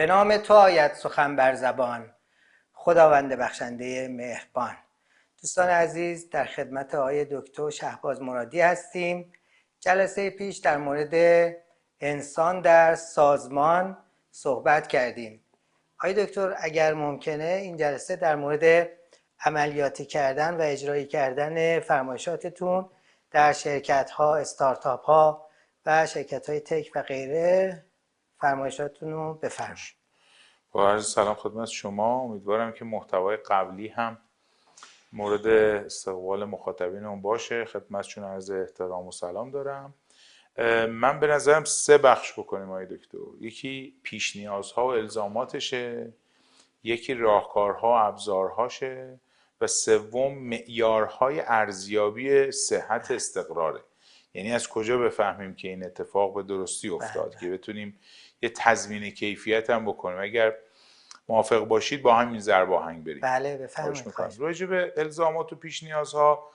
به نام تو آید سخن بر زبان، خداوند بخشنده مهربان. دوستان عزیز، در خدمت آقای دکتر شهباز مرادی هستیم. جلسه پیش در مورد انسان در سازمان صحبت کردیم. آقای دکتر اگر ممکنه این جلسه در مورد عملیاتی کردن و اجرایی کردن فرمایشاتتون در شرکت ها، استارتاپ ها و شرکت های تک و غیره فرمایشاتتون رو بفرمایید. با عرض سلام خدمت شما. امیدوارم که محتوای قبلی هم مورد استقبال مخاطبینمون باشه. خدمتشون عرض احترام و سلام دارم. من به نظرم 3 بخش بکنیم آقای دکتر. یکی پیش نیازها و الزاماتشه، یکی راهکارها و ابزارهاشه و سوم معیارهای ارزیابی صحت استقراره. یعنی از کجا بفهمیم که این اتفاق به درستی افتاد که بتونیم یه تضمین کیفیت هم بکنیم. اگر موافق باشید با همین ضرب آهنگ بریم. بله بفرمایید. راجع به الزامات و پیش نیازها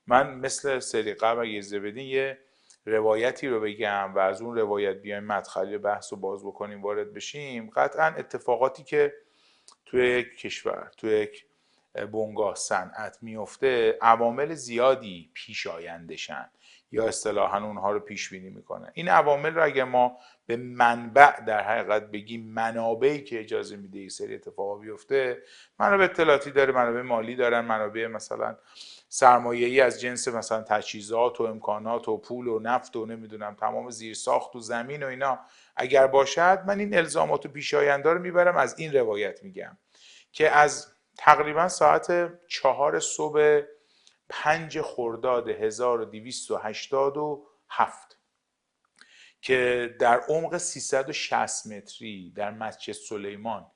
من مثل سری قبل اگه اجازه بدین یه روایتی رو بگم و از اون روایت بیایم مدخلی بحث رو باز بکنیم، وارد بشیم. قطعا اتفاقاتی که توی یک کشور، توی یک بنگاه صنعت میفته عوامل زیادی پیش آیندشن یا اصطلاحاً اونها رو پیش بینی میکنن. این عوامل رو اگه ما به منبع در حقیقت بگیم، منابعی که اجازه میده یک سری اتفاقا بیفته، منابع اطلاعاتی داره، منابع مالی دارن، منابع مثلا سرمایه‌ای از جنس مثلا تجهیزات و امکانات و پول و نفت و نمیدونم تمام زیرساخت و زمین و اینا اگر باشد، من این الزامات و پیش آینده رو میبرم از این روایت میگم که از تقریبا ساعت 4 صبح 5 خرداد 1287 که در عمق 360 متری در مسجد سلیمان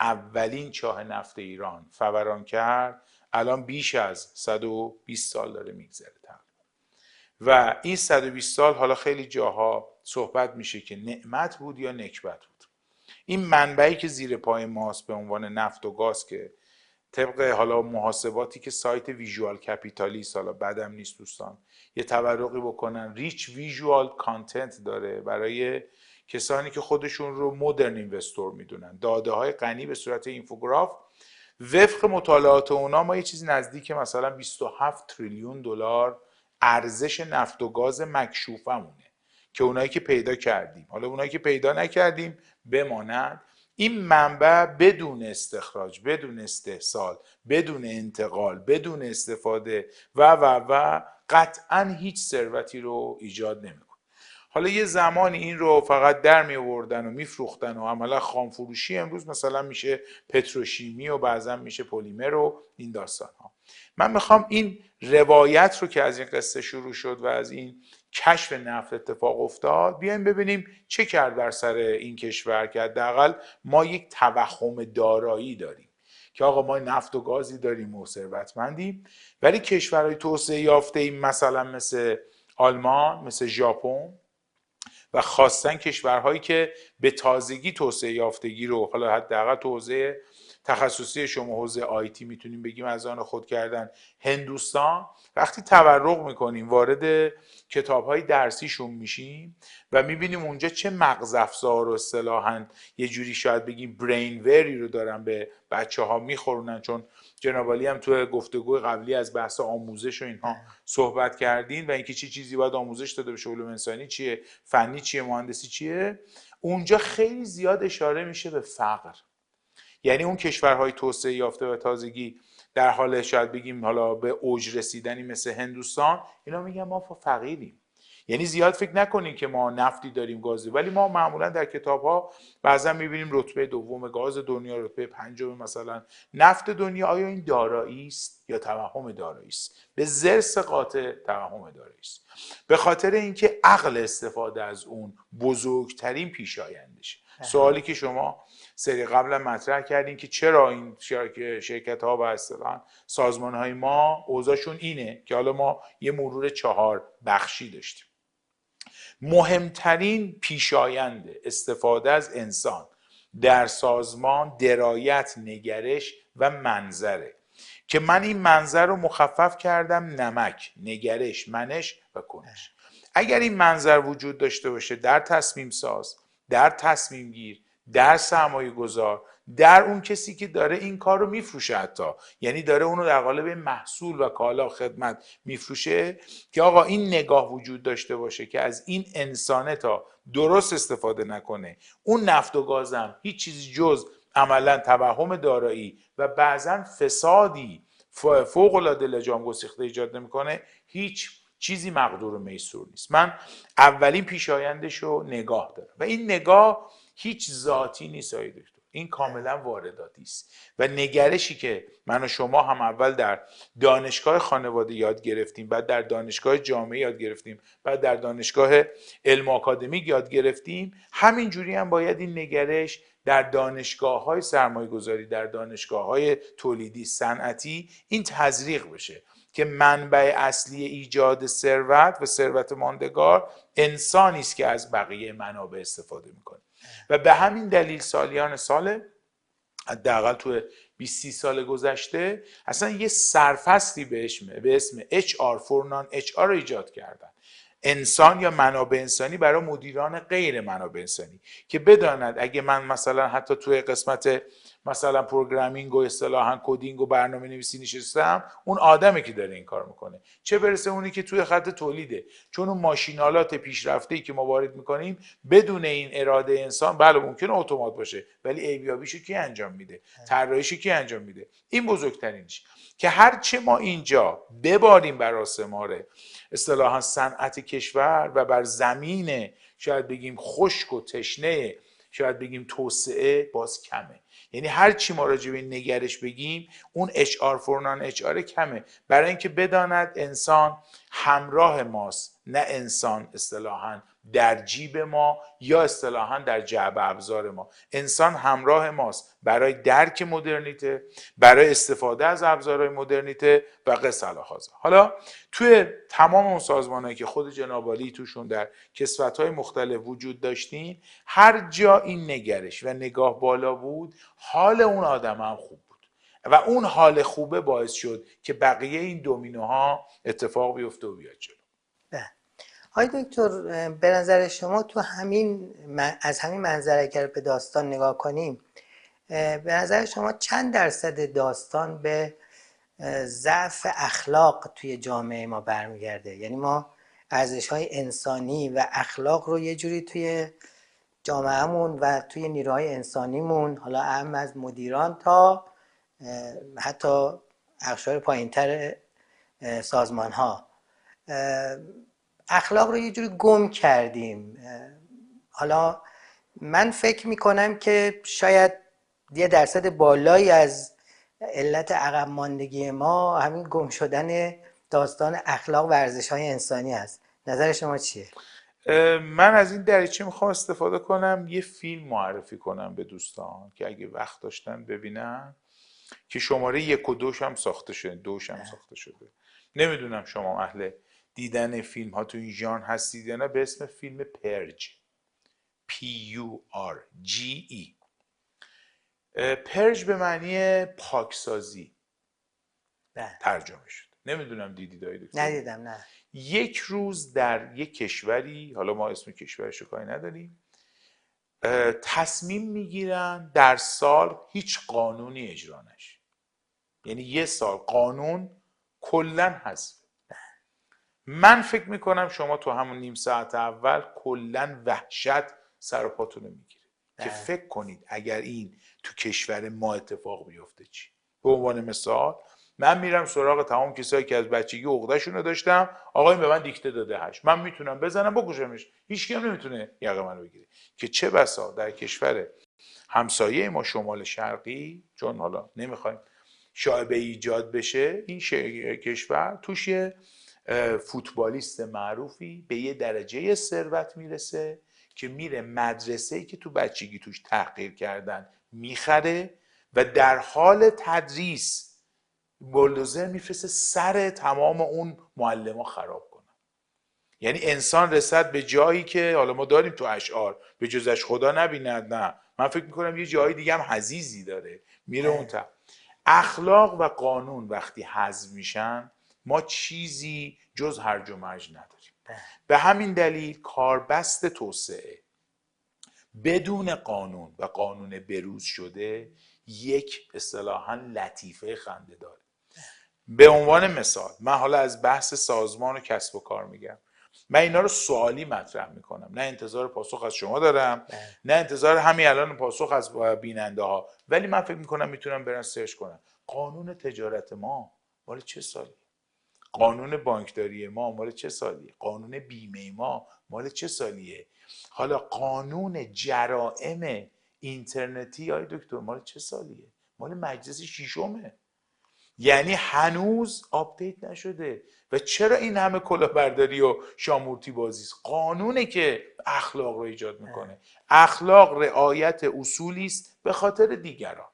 اولین چاه نفت ایران فوران کرد، الان بیش از 120 سال داره میگذره و این 120 سال حالا خیلی جاها صحبت میشه که نعمت بود یا نکبت بود. این منبعی که زیر پای ماست به عنوان نفت و گاز که طبق حالا محاسباتی که سایت ویژوال کپیتالیست، حالا بدم نیست دوستان یه تبرقی بکنن، ریچ ویژوال کانتنت داره برای کسانی که خودشون رو مدرن اینوستور میدونن، داده های غنی به صورت اینفوگراف. وفق مطالعات اونا ما یه چیزی نزدیک مثلا 27 تریلیون دلار ارزش نفت و گاز مکشوفمونه که اونایی که پیدا کردیم، حالا اونایی که پیدا نکردیم بمانند. این منبع بدون استخراج، بدون استحصال، بدون انتقال، بدون استفاده و قطعا هیچ ثروتی رو ایجاد نمیکنه. حالا یه زمانی این رو فقط در می آوردن و میفروختن و عملا خام فروشی، امروز مثلا میشه پتروشیمی و بعضا میشه پلیمر و این داستان ها. من میخوام این روایت رو که از این قصه شروع شد و از این کشف نفت اتفاق افتاد بیایم ببینیم چه کرد بر سر این کشور که حداقل ما یک توهم دارایی داریم که آقا ما نفت و گازی داریم و ثروتمندیم، ولی کشورهای توسعه یافته ایم مثلا مثل آلمان، مثل ژاپن و خاصن کشورهایی که به تازگی توسعه یافتگی رو حالا حداقل تو حوزه تخصصی شما حوزه آیتی میتونیم بگیم از آن خود کردن، هندوستان، وقتی تورق میکنیم وارد کتابهای درسیشون میشیم و میبینیم اونجا چه مغز افزار و اصطلاحاً یه جوری شاید بگیم برین وری رو دارن به بچه ها میخورونن. چون جناب عالی هم تو گفتگوی قبلی از بحث آموزش و اینها صحبت کردین و اینکه چه چیزی باید آموزش داده بشه، علوم انسانی چیه، فنی چیه، مهندسی چیه. اونجا خیلی زیاد اشاره میشه به فقر. یعنی اون کشورهای توسعه یافته و تازگی در حال شاید بگیم حالا به اوج رسیدنی مثل هندوستان، اینا میگن ما فقیریم. یعنی زیاد فکر نکنین که ما نفتی داریم، گازی، ولی ما معمولا در کتاب ها بعضا میبینیم رتبه دوم گاز دنیا، رتبه پنجم مثلا نفت دنیا. آیا این دارایی است یا توهم دارایی است؟ به ضرس قاطع توهم دارایی است، به خاطر اینکه عقل استفاده از اون بزرگترین پیشایندشه. سوالی که شما سری قبلا مطرح کردین که چرا این شرکت ها و اصطلاحاً سازمان های ما اوضاعشون اینه، که حالا ما یه مرور 4 بخشی داشتیم. مهمترین پیشایند استفاده از انسان در سازمان درایت، نگرش و منظره که من این منظر رو مخفف کردم نمک، نگرش، منش و کنش. اگر این منظر وجود داشته باشه در تصمیم ساز، در تصمیم گیر، در سرمایه گذار، در اون کسی که داره این کار رو میفروشه، حتی یعنی داره اونو در قالب محصول و کالا خدمت میفروشه، که آقا این نگاه وجود داشته باشه که از این انسانه تا درست استفاده نکنه. اون نفت و گازم هیچ چیزی جز عملا توهم دارایی و بعضا فسادی فوق العاده لجام گسیخته ایجاد نمیکنه، هیچ چیزی مقدور و میسور نیست. من اولین پیشایندش رو نگاه دارم و این نگاه هیچ ذاتی نیست آقای دکتر، این کاملا وارداتی است و نگرشی که من و شما هم اول در دانشگاه خانواده یاد گرفتیم، بعد در دانشگاه جامعه یاد گرفتیم، بعد در دانشگاه علم آکادمیک یاد گرفتیم، همین جوری هم باید این نگرش در دانشگاه‌های سرمایه‌گذاری، در دانشگاه‌های تولیدی صنعتی این تزریق بشه که منبع اصلی ایجاد ثروت و ثروت ماندگار انسانی است که از بقیه منابع استفاده میکنه. و به همین دلیل سالیان سال، حداقل تو 20 سال گذشته، اصلا یه سرفصلی به اسم HR for non-HR رو ایجاد کردن. انسان یا منابع انسانی برای مدیران غیر منابع انسانی، که بداند اگه من مثلا حتی توی قسمت مثلا پروگرامینگ و اصطلاحاً کدینگ و برنامه نویسی نشستم، اون آدمی که داره این کار میکنه، چه برسه اونی که توی خط تولیده، چون اون ماشینالات پیشرفته‌ای که ما وارد میکنیم بدون این اراده انسان، بله ممکنه اتومات باشه ولی ایویابیشو کی انجام میده، طراحیشو کی انجام میده. این بزرگترینش که هرچه ما اینجا بباریم بر آسماره اصطلاحاً صنعت کشور و بر زمین شاید بگیم خشک و تشنه، شاید بگیم توسعه، باز کمه. یعنی هر چی ما راجع به این نگرش بگیم، اون HR for non-HR کمه، برای اینکه بداند انسان همراه ماست، نه انسان اصطلاحاً در جیب ما یا اصطلاحاً در جعبه ابزار ما. انسان همراه ماست برای درک مدرنیته، برای استفاده از ابزارهای مدرنیته و قس الهذا. حالا توی تمام اون سازمانایی که خود جناب عالی توشون در کسوت‌های مختلف وجود داشتین، هر جا این نگرش و نگاه بالا بود، حال اون آدم هم خوب بود و اون حال خوبه باعث شد که بقیه این دومینوها اتفاق بیفته و بیاد جلو. آقای دکتر، به نظر شما تو از همین منظره اگر به داستان نگاه کنیم، به نظر شما چند درصد داستان به ضعف اخلاق توی جامعه ما برمیگرده؟ یعنی ما ارزش‌های انسانی و اخلاق رو یه جوری توی جامعهمون و توی نیروهای انسانیمون، حالا اهم از مدیران تا حتی اقشار پایین‌تر سازمان‌ها، اخلاق رو یه جوری گم کردیم. حالا من فکر میکنم که شاید 1% بالایی از علت عقب ماندگی ما همین گم شدن داستان اخلاق و ارزش‌های انسانی است. نظر شما چیه؟ من از این دریچه میخوام استفاده کنم، یه فیلم معرفی کنم به دوستان که اگه وقت داشتن ببینن، که شماره 1 و 2 هم ساخته شده، 2 هم ساخته شده. نمیدونم شما اهل دیدن فیلم ها تو این ژانر هستید یا نه. به اسم فیلم پرج، PURGE. پرج به معنی پاکسازی ترجمه شد. نمیدونم دیدید آید؟ ندیدم. نه. یک روز در یک کشوری، حالا ما اسم کشورش رو کاری نداریم، تصمیم میگیرن در سال هیچ قانونی اجرا نشه. یعنی یه سال قانون کلن حذف. من فکر میکنم شما تو همون نیم ساعت اول کلن وحشت سر و پاتون رو میگیره که فکر کنید اگر این تو کشور ما اتفاق بیفته چی. به عنوان مثال من میرم سراغ تمام کسایی که از بچگی عقده‌شون رو داشتم، آقا این به من دیکته داده هش، من میتونم بزنم بکشمش، هیچ کی هم نمیتونه یقه منو بگیره. که چه بسا در کشور همسایه ما شمال شرقی، چون حالا نمیخوایم شایبه ایجاد بشه، این کشور توش یه فوتبالیست معروفی به یه درجه ثروت میرسه که میره مدرسه‌ای که تو بچگی توش تحقیر کردن میخره و در حال تدریس بولدوزر میفرسته سر تمام اون معلم‌ها خراب کنن. یعنی انسان رسد به جایی که حالا ما داریم تو اشعار به جزش خدا نبیند، نه، من فکر میکنم یه جایی دیگه هم حزیزی داره میره اون تا. اخلاق و قانون وقتی حذف میشن ما چیزی جز هرج و مرج نداریم. به همین دلیل کاربست توسعه بدون قانون و قانون بروز شده یک اصطلاحاً لطیفه خنده داره. به عنوان مثال من حالا از بحث سازمان و کسب و کار میگم، من اینا رو سوالی مطرح میکنم، نه انتظار پاسخ از شما دارم نه انتظار همین الان پاسخ از بیننده ها، ولی من فکر میکنم میتونم برن سرچ کنم. قانون تجارت ما مال چه سالی؟ قانون بانکداری ما مال چه سالیه؟ قانون بیمه ما مال چه سالیه؟ حالا قانون جرائم اینترنتی های دکتر مال چه سالیه؟ مال مجلس ششمه. یعنی هنوز آپدیت نشده. و چرا این همه کلاهبرداری و شامورتی بازی است؟ قانونه که اخلاق رو ایجاد میکنه. اخلاق رعایت اصولی است به خاطر دیگران،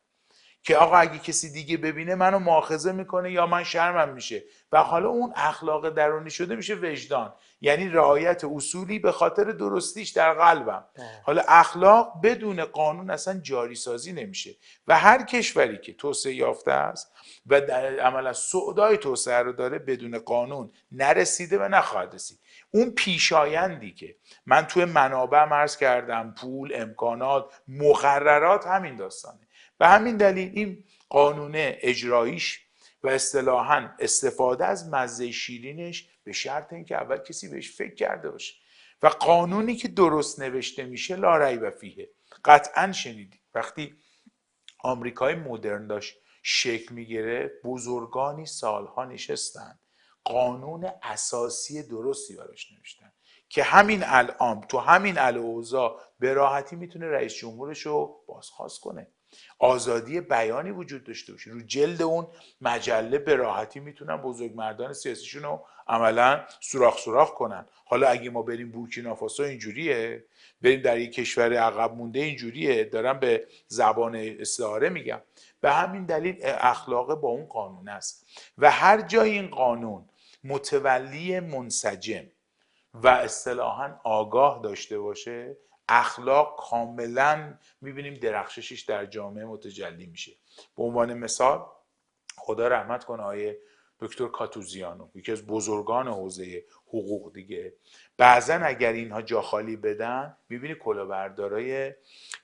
که آقا اگه کسی دیگه ببینه منو مؤاخذه میکنه یا من شرمم میشه، و حالا اون اخلاق درونی شده میشه وجدان، یعنی رعایت اصولی به خاطر درستیش در قلبم. حالا اخلاق بدون قانون اصلا جاری سازی نمیشه و هر کشوری که توسعه یافته است و در عملا سعودای توسعه رو داره بدون قانون نرسیده و نخواهد رسید. اون پیشایندی که من توی منابع عرض کردم، پول، امکانات، مقررات، همین داستانه. به همین دلیل این قانون اجراییش و اصطلاحاً استفاده از مزه شیرینش به شرط اینکه اول کسی بهش فکر کرده باشه. و قانونی که درست نوشته میشه لا ریب فیه. قطعاً شنیدید وقتی آمریکای مدرن داشت شکل میگیره، بزرگانی سالها نشستن قانون اساسی درستی براش نوشتن که همین الان تو همین اوضاع به راحتی میتونه رئیس جمهورش رو بازخواست کنه، آزادی بیانی وجود داشته باشه، رو جلد اون مجله به راحتی میتونن بزرگمردان سیاسیشون رو عملا سوراخ کنن. حالا اگه ما بریم بورکینافاسو اینجوریه، بریم در یک کشور عقب مونده اینجوریه، دارم به زبان استعاره میگم. به همین دلیل اخلاق با اون قانون است و هر جای این قانون متولی منسجم و اصطلاحاً آگاه داشته باشه، اخلاق کاملا میبینیم درخششش در جامعه متجلی میشه. به عنوان مثال خدا رحمت کنه آیه دکتر کاتوزیانو، یکی از بزرگان حوزه حقوق دیگه، بعضا اگر اینها جا خالی بدن میبینی کلاهبردارای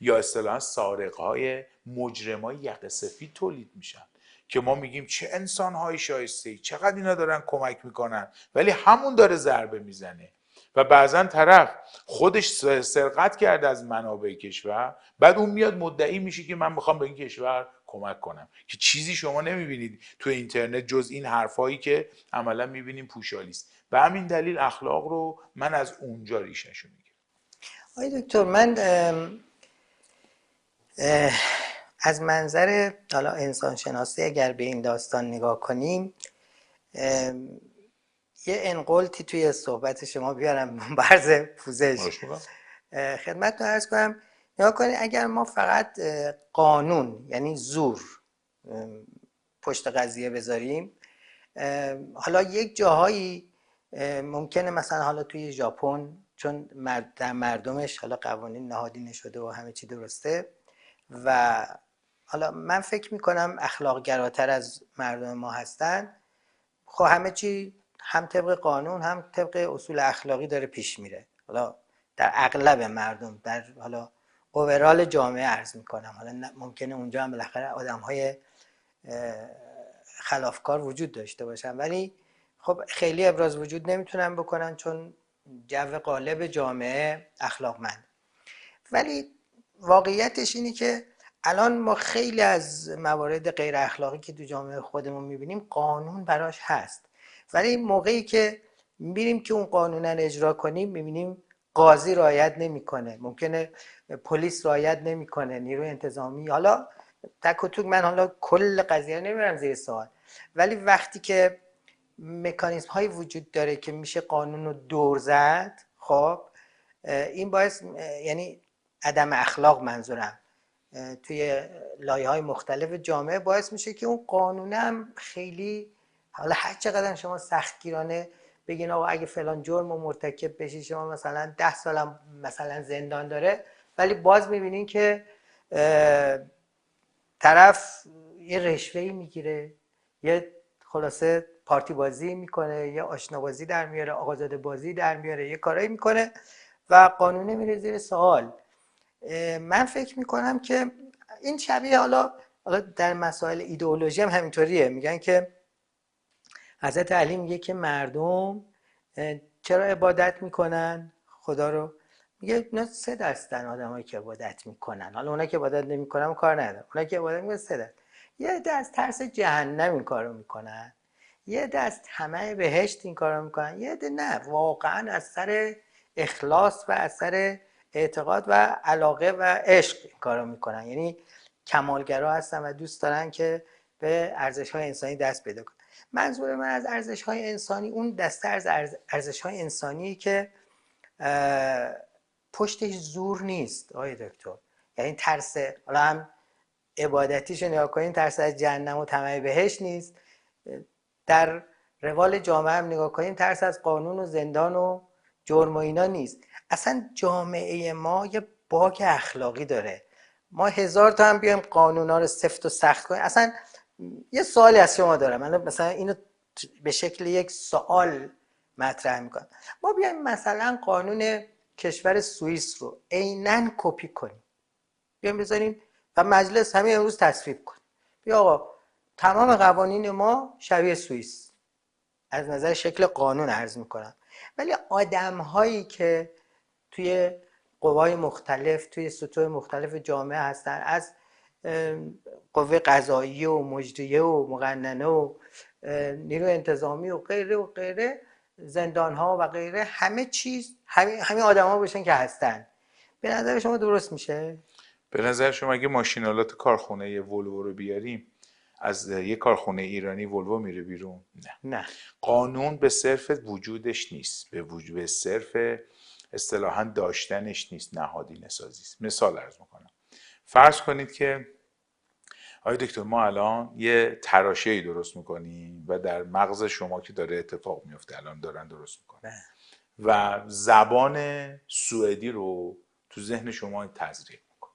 یا اصطلاحاً سارقهای مجرمای یقه سفید تولید میشن که ما میگیم چه انسانهای شایسته‌ای، چقدر اینا دارن کمک میکنن، ولی همون داره ضربه میزنه. و بعضا طرف خودش سرقت کرده از منابع کشور، بعد اون میاد مدعی میشه که من میخوام به این کشور کمک کنم، که چیزی شما نمیبینید تو اینترنت جز این حرفایی که عملا میبینیم پوشالی است. به همین دلیل اخلاق رو من از اونجا ریشه‌شو میگیرم. آقای دکتر، من از منظر حالا انسان شناسی اگر به این داستان نگاه کنیم، یه انقلتی توی صحبت شما بیارم برز پوزش خدمتتون عرض کنم. نگاه کنید، اگر ما فقط قانون یعنی زور پشت قضیه بذاریم، حالا یک جاهایی ممکنه مثلا حالا توی ژاپن چون در مردمش حالا قوانین نهادینه شده و همه چی درسته و حالا من فکر میکنم اخلاق گراتر از مردم ما هستن، خب همه چی هم طبق قانون هم طبق اصول اخلاقی داره پیش میره. حالا در اغلب مردم، در حالا اوورال جامعه عرض میکنم، حالا ممکنه اونجا هم بالاخره آدم‌های خلافکار وجود داشته باشن، ولی خب خیلی ابراز وجود نمیتونن بکنن چون جو غالب جامعه اخلاقمند. ولی واقعیتش اینه که الان ما خیلی از موارد غیر اخلاقی که تو جامعه خودمون میبینیم قانون براش هست، ولی موقعی که میریم که اون قانون رو اجرا کنیم میبینیم قاضی رعایت نمیکنه، ممکنه پلیس رعایت نمیکنه، نیروی انتظامی. حالا تک و توک من حالا کل قضیه رو نمیبرم زیر سوال، ولی وقتی که مکانیزم های وجود داره که میشه قانون رو دور زد، خب این باعث، یعنی عدم اخلاق منظورم، توی لایه‌های مختلف جامعه باعث میشه که اون قانونه هم خیلی، حالا هر چقدر شما سختگیرانه بگین آقا اگه فلان جرم رو مرتکب بشی شما مثلا 10 سالم مثلا زندان داره، ولی باز میبینین که طرف یه رشوه‌ای میگیره، یه خلاصه پارتی بازی میکنه، یه آشنا بازی در میاره، آقازاده بازی در میاره، یه کارایی میکنه و قانونه میره زیر سوال. من فکر میکنم که این شبیه حالا در مسائل ایدئولوژی هم همینطوریه. میگن که حضرت علی میگه که مردم چرا عبادت میکنن خدا رو؟ میگه اینا 3 دستن آدمایی که عبادت میکنن. حالا اونا که عبادت نمیکنن کار ندارن، اونا که عبادت میکنن 3 دست. یه عده از ترس جهنم این کارو میکنن، یه عده از طمع بهشت این کارو میکنن، یه عده نه، واقعا از سر اخلاص و از سر اعتقاد و علاقه و عشق این کارو میکنن. یعنی کمالگرا هستن و دوست دارن که به ارزش‌های انسانی دست پیدا کنن. منظور من از ارزش‌های انسانی اون دسته از ارزش‌های انسانی که پشتش زور نیست آقای دکتر. یعنی ترس، حالا هم عبادتیش نگاه کنین، ترس از جهنم و طمع بهشت نیست. در روال جامعه هم نگاه کنین، ترس از قانون و زندان و جرم و اینا نیست. اصلا جامعه ما یه باگ اخلاقی داره. ما 1000 تا هم بیایم قانونا رو سفت و سخت کنیم. اصلا یه سوالی از شما دارم، من مثلا اینو به شکل یک سوال مطرح میکنم. ما بیایم مثلا قانون کشور سوئیس رو عیناً کپی کنیم، بیایم بذاریم و مجلس همین امروز تصویب کنیم، بیا آقا تمام قوانین ما شبیه سوئیس، از نظر شکل قانون عرض میکنم. ولی آدم هایی که توی قوای مختلف، توی سطوح مختلف جامعه هستن، از قوه قضاییه و مجریه و مقننه و نیروی انتظامی و غیره و غیره، زندان ها و غیره، همه چیز همین آدم ها باشن که هستن. به نظر شما درست میشه؟ به نظر شما اگه ماشینالات کارخونه ولوو رو بیاریم، از یه کارخونه ایرانی ولوو میره بیرون؟ نه. قانون به صرف وجودش نیست، به صرف اصطلاحاً داشتنش نیست، نهادینه سازی است. مثال عرض میکنم. فرض کنید که آقای دکتر ما الان یه تراشه‌ای درست میکنیم و در مغز شما که داره اتفاق میفته الان دارن درست میکنن و زبان سوئدی رو تو ذهن شما تزریق میکنه.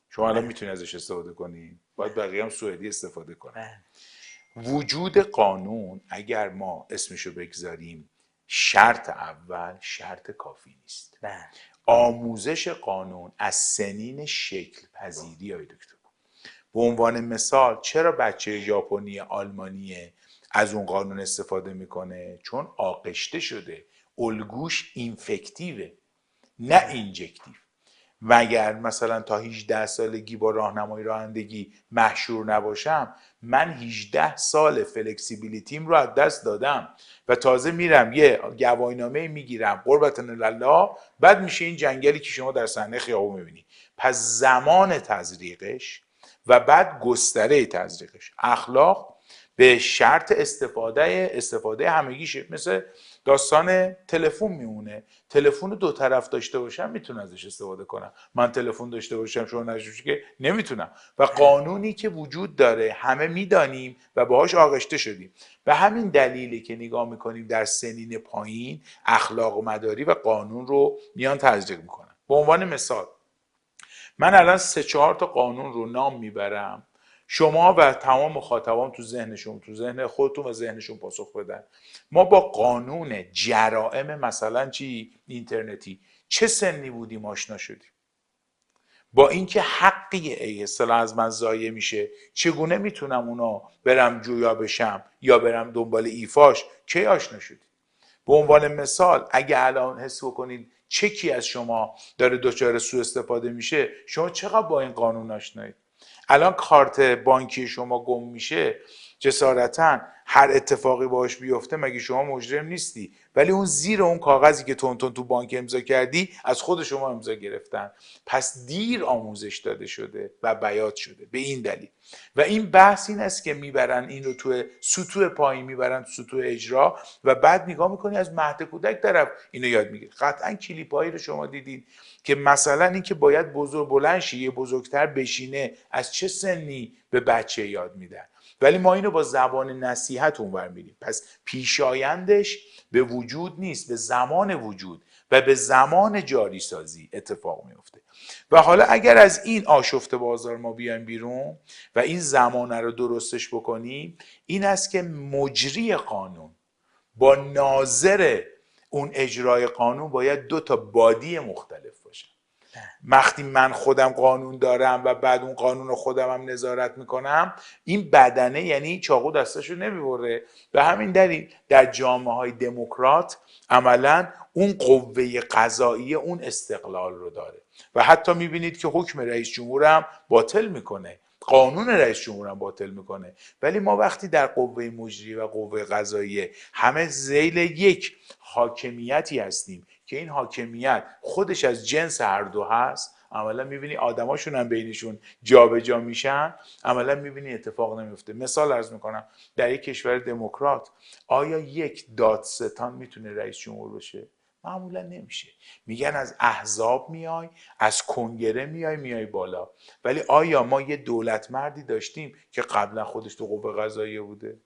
شما الان میتونی ازش استفاده کنی، باید بقیه هم سوئدی استفاده کنن. وجود قانون اگر ما اسمشو بگذاریم شرط اول، شرط کافی نیست. آموزش قانون از سنین شکل پذیری های دکتر. به عنوان مثال چرا بچه ژاپنی آلمانی از اون قانون استفاده میکنه؟ چون آغشته شده، الگوش اینفکتیوه نه اینجکتیو. مگر مثلا تا 18 سالگی با راهنمای رانندگی مشهور نباشم، من 18 سال فلکسیبیلیتیم رو از دست دادم و تازه میرم یه گواهینامه میگیرم قربتن الله، بعد میشه این جنگلی که شما در صحنه خیابون میبینی. پس زمان تزریقش و بعد گستره تزریقش، اخلاق به شرط استفاده همگیشه. مثل داستان تلفن میمونه، تلفن 2 طرف داشته باشم میتونم ازش استفاده کنم، من تلفن داشته باشم شما نشوشی که نمیتونم. و قانونی که وجود داره همه میدانیم و باهاش آغشته شدیم. به همین دلیلی که نگاه میکنیم در سنین پایین اخلاق و مداری و قانون رو میان تزریق میکنن. به عنوان مثال من الان 3-4 تا قانون رو نام میبرم، شما و تمام مخاطبان تو ذهنشون، تو ذهن خودتون و ذهنشون پاسخ بدن. ما با قانون جرائم مثلا اینترنتی چه سنی بودیم آشنا شدیم؟ با اینکه حقی اصطلاح از من ضایع میشه، چگونه میتونم اونا برم جویا بشم یا برم دنبال ایفاش؟ کی آشنا شدیم؟ به عنوان مثال اگه الان حس بکنید چکی از شما داره دچار سوء استفاده میشه، شما چقدر با این قانون آشنایید؟ الان کارت بانکی شما گم میشه، جسارتا هر اتفاقی باش بیفته مگه شما مجرم نیستی؟ ولی اون زیر اون کاغذی که تون تو بانک امضا کردی از خود شما امضا گرفتن. پس دیر آموزش داده شده و بیات شده. به این دلیل و این بحث این است که میبرن این رو تو سطوح پایین، میبرن تو سطوح اجرا و بعد نگاه میکنی از مهد کودک طرف اینو یاد میگیره. قطعا کلیپایی رو شما دیدید که مثلا این که باید بلند شی، یه بزرگتر بشینه، از چه سنی به بچه یاد میدن. ولی ما اینو با زبان نصیحت اونور میریم. پس پیشایندش به وجود نیست، به زمان وجود و به زمان جاری سازی اتفاق میفته. و حالا اگر از این آشفته بازار ما بیایم بیرون و این زمانه رو درستش بکنیم، این است که مجری قانون با ناظر اون اجرای قانون باید 2 تا بادی مختلف باشن. وقتی من خودم قانون دارم و بعد اون قانون رو خودم هم نظارت میکنم، این بدنه یعنی چاقو دستشو نمیبره. به همین دلیل در جامعه های دموکرات عملا اون قوه قضایی اون استقلال رو داره و حتی میبینید که حکم رئیس جمهور هم باطل میکنه، قانون رئیس جمهور هم باطل میکنه. ولی ما وقتی در قوه مجریه و قوه قضاییه همه ذیل یک حاکمیتی هستیم که این حاکمیت خودش از جنس هر دو هست، عملا میبینی آدماشون هم بینشون جابجا میشن، عملا میبینی اتفاق نمیفته. مثال عرض میکنم، در یک کشور دموکرات آیا یک دادستان میتونه رئیس جمهور بشه؟ معمولا نمیشه. میگن از احزاب میای، از کنگره میای بالا. ولی آیا ما یه دولت مردی داشتیم که قبلا خودش تو قوه قضاییه بوده؟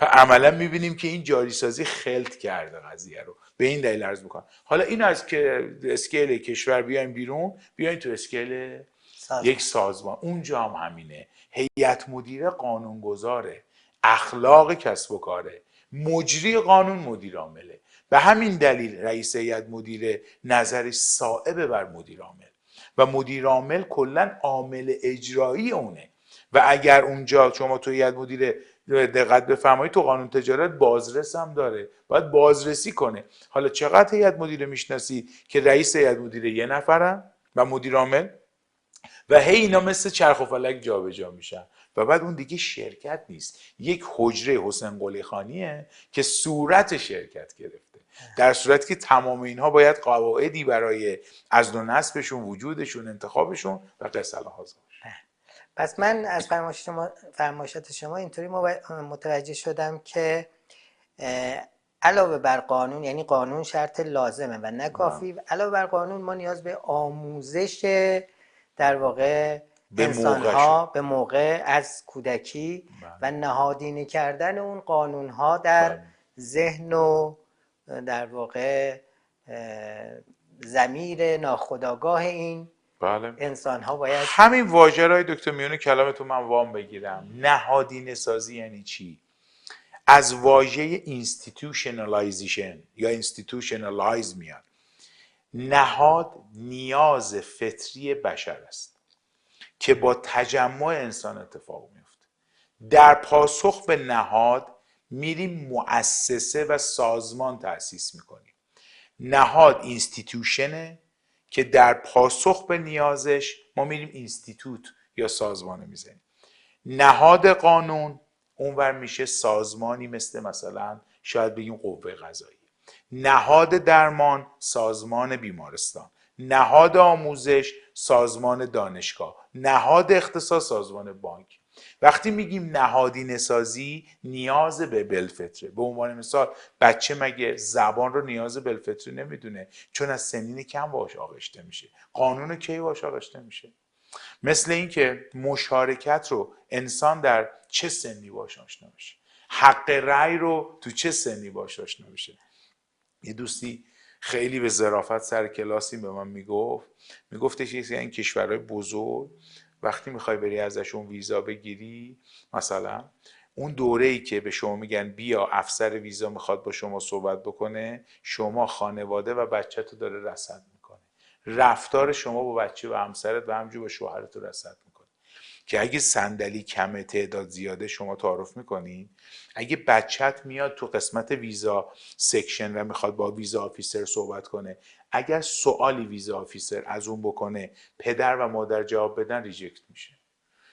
و عملا میبینیم که این جاری سازی خلط کرده قضیه رو. به این دلیل عرض میکنم حالا این از که اسکیل کشور بیایم بیرون، بیایم تو اسکیل یک سازمان. اونجا هم همینه، هیئت مدیره قانونگذاره، اخلاق کسب و کاره، مجری قانون مدیر عامله. به همین دلیل رئیس هیئت مدیره نظرش صائب بر مدیر عامل و مدیر عامل کلا عامل اجرایی اونه. و اگر اونجا شما تو هیئت مدیره دقت بفرمایید، تو قانون تجارت بازرس هم داره، باید بازرسی کنه. حالا چقدر هیئت مدیره میشناسی که رئیس هیئت مدیره یه نفرن و مدیر عامل و هی اینا مثل چرخ و فلک جابجا میشن و بعد اون دیگه شرکت نیست، یک حجره حسین قلی خانیه که صورت شرکت گرفته، در صورتی که تمام اینها باید قواعدی برای عزل و نصبشون، وجودشون، انتخابشون و قصه الهاذا. پس من از فرمایشات شما اینطوری متوجه شدم که علاوه بر قانون، یعنی قانون شرط لازمه و نه کافی، علاوه بر قانون ما نیاز به آموزش در واقع انسان‌ها به موقع از کودکی و نهادینه کردن اون قانون‌ها در ذهن و در واقع ضمیر ناخودآگاه این انسان ها باید. همین واژه رای دکتر میونه کلامتون من وام بگیرم. نهادینه سازی یعنی چی؟ از واژه institutionalization یا institutionalize میاد. نهاد نیاز فطری بشر است که با تجمع انسان اتفاق میفته. در پاسخ به نهاد میریم مؤسسه و سازمان تأسیس میکنیم. نهاد اینستیتوشنه که در پاسخ به نیازش ما میریم اینستیتوت یا سازمان میزنیم. نهاد قانون اونور میشه سازمانی مثلا شاید بگیم قوه قضاییه. نهاد درمان سازمان بیمارستان، نهاد آموزش سازمان دانشگاه، نهاد اختصاص سازمان بانک. وقتی میگیم نهادینه سازی نیاز به بالفطره. به عنوان مثال بچه مگه زبان رو نیاز بالفطری نمیدونه؟ چون از سنین کم باهاش آغشته میشه. قانون کی باهاش آغشته میشه؟ مثل این که مشارکت رو انسان در چه سنی باهاش آشنا میشه، حق رأی رو تو چه سنی باهاش آشنا میشه. یه دوستی خیلی به ظرافت سر کلاسی به من میگفتش این کشورهای بزرگ وقتی میخوای بری ازشون ویزا بگیری، مثلا اون دوره‌ای که به شما میگن بیا افسر ویزا میخواد با شما صحبت بکنه، شما خانواده و بچه‌تو داره رصد میکنه، رفتار شما با بچه و همسرت و همجور با شوهرت رو رصد میکنه که اگه صندلی کمه تعداد زیاده شما تعارف میکنین، اگه بچت میاد تو قسمت ویزا سکشن و میخواد با ویزا آفیسر صحبت کنه، اگر سوالی ویزا آفیسر از اون بکنه پدر و مادر جواب بدن ریجکت میشه.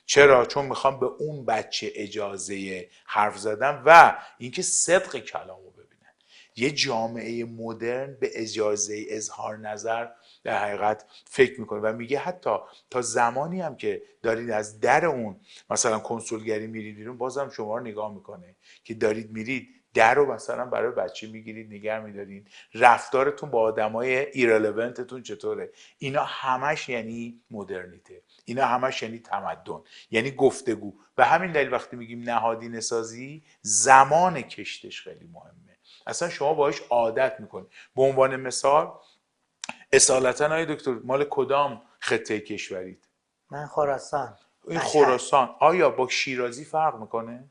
چرا؟ چون میخوام به اون بچه اجازه حرف زدن و اینکه صدق کلامو ببینن. یه جامعه مدرن به اجازه اظهار نظر در حقیقت فکر میکنه و میگه حتی تا زمانی هم که دارید از در اون مثلا کنسولگری میرید بیرون بازم شما رو نگاه میکنه که دارید میرید در رو مثلا برای بچه میگیرید نگه میدارید، رفتارتون با آدمای ایرلوونتتون چطوره. اینا همش یعنی مدرنیته، اینا همش یعنی تمدن، یعنی گفتگو. و همین دلیل وقتی میگیم نهادینه سازی زمان کشتش خیلی مهمه. اصلا شما باهاش عادت میکنید. به عنوان مثال اصالتا آقای دکتر مال کدام خطه کشورید؟ من خراسان. این خراسان آیا با شیرازی فرق میکنه؟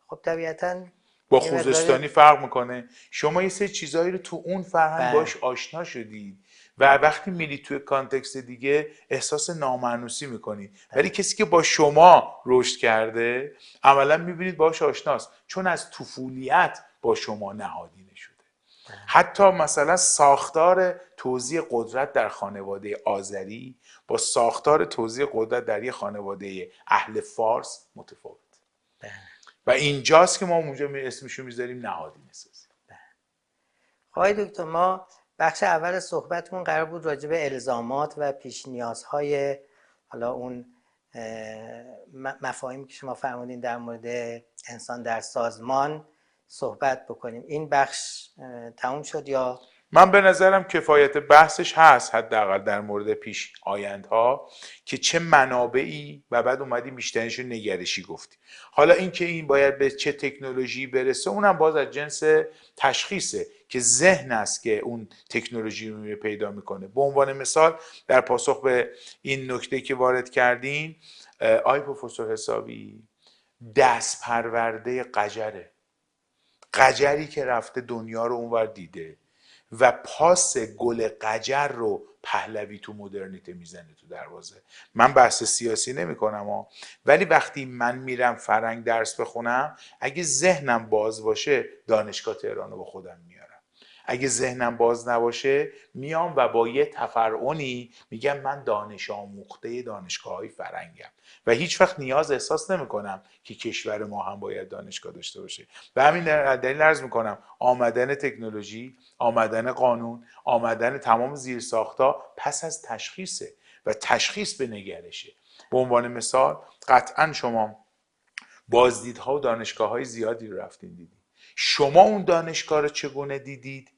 خب طبیعتاً با خوزستانی فرق میکنه. شما یه سری چیزایی رو تو اون فرهنگ باش آشنا شدید و وقتی میری توی کانتکست دیگه احساس نامانوسی میکنی. ولی کسی که با شما رشد کرده عملا میبینید باهاش آشناست، چون از طفولیت با شما نهادینه شده. حتی مثلا ساختار توزیع قدرت در خانواده آذری با ساختار توزیع قدرت در یه خانواده اهل فارس متفاوت. و اینجاست که ما اونجا اسمشو میذاریم نهادینه سازی. آقای دکتر، ما بخش اول صحبتمون قرار بود راجع به الزامات و پیش نیازهای حالا اون مفاهیمی که شما فرمودین در مورد انسان در سازمان صحبت بکنیم. این بخش تموم شد یا؟ من به نظرم کفایت بحثش هست، حداقل در مورد پیش آیندها که چه منابعی، و بعد اومدیم بیشترش نگرشی گفتی. حالا اینکه این باید به چه تکنولوژی برسه اونم باز از جنس تشخیصه که ذهن است که اون تکنولوژی رو پیدا میکنه. به عنوان مثال در پاسخ به این نکته که وارد کردین، آی پروفسور حسابی، دست پرورده قجره، قجری که رفته دنیا رو اونور دیده و پاس گل قجر رو پهلوی تو مدرنیته میزنه تو دروازه. من بحث سیاسی نمی کنم ولی وقتی من میرم فرنگ درس بخونم، اگه ذهنم باز باشه دانشگاه تهران رو با خودم میارم. اگه ذهنم باز نباشه میام و با یه تفرعنی میگم من دانش آموخته دانشگاه‌های فرنگم و هیچ وقت نیاز احساس نمی‌کنم که کشور ما هم باید دانشگاه داشته باشه. به همین دلیل عرض می‌کنم آمدن تکنولوژی، آمدن قانون، آمدن تمام زیرساخت‌ها پس از تشخیصه و تشخیص به نگرشه. به عنوان مثال قطعا شما بازدیدها و دانشگاه‌های زیادی رو رفتین دیدید. شما اون دانشگاه رو چگونه دیدید؟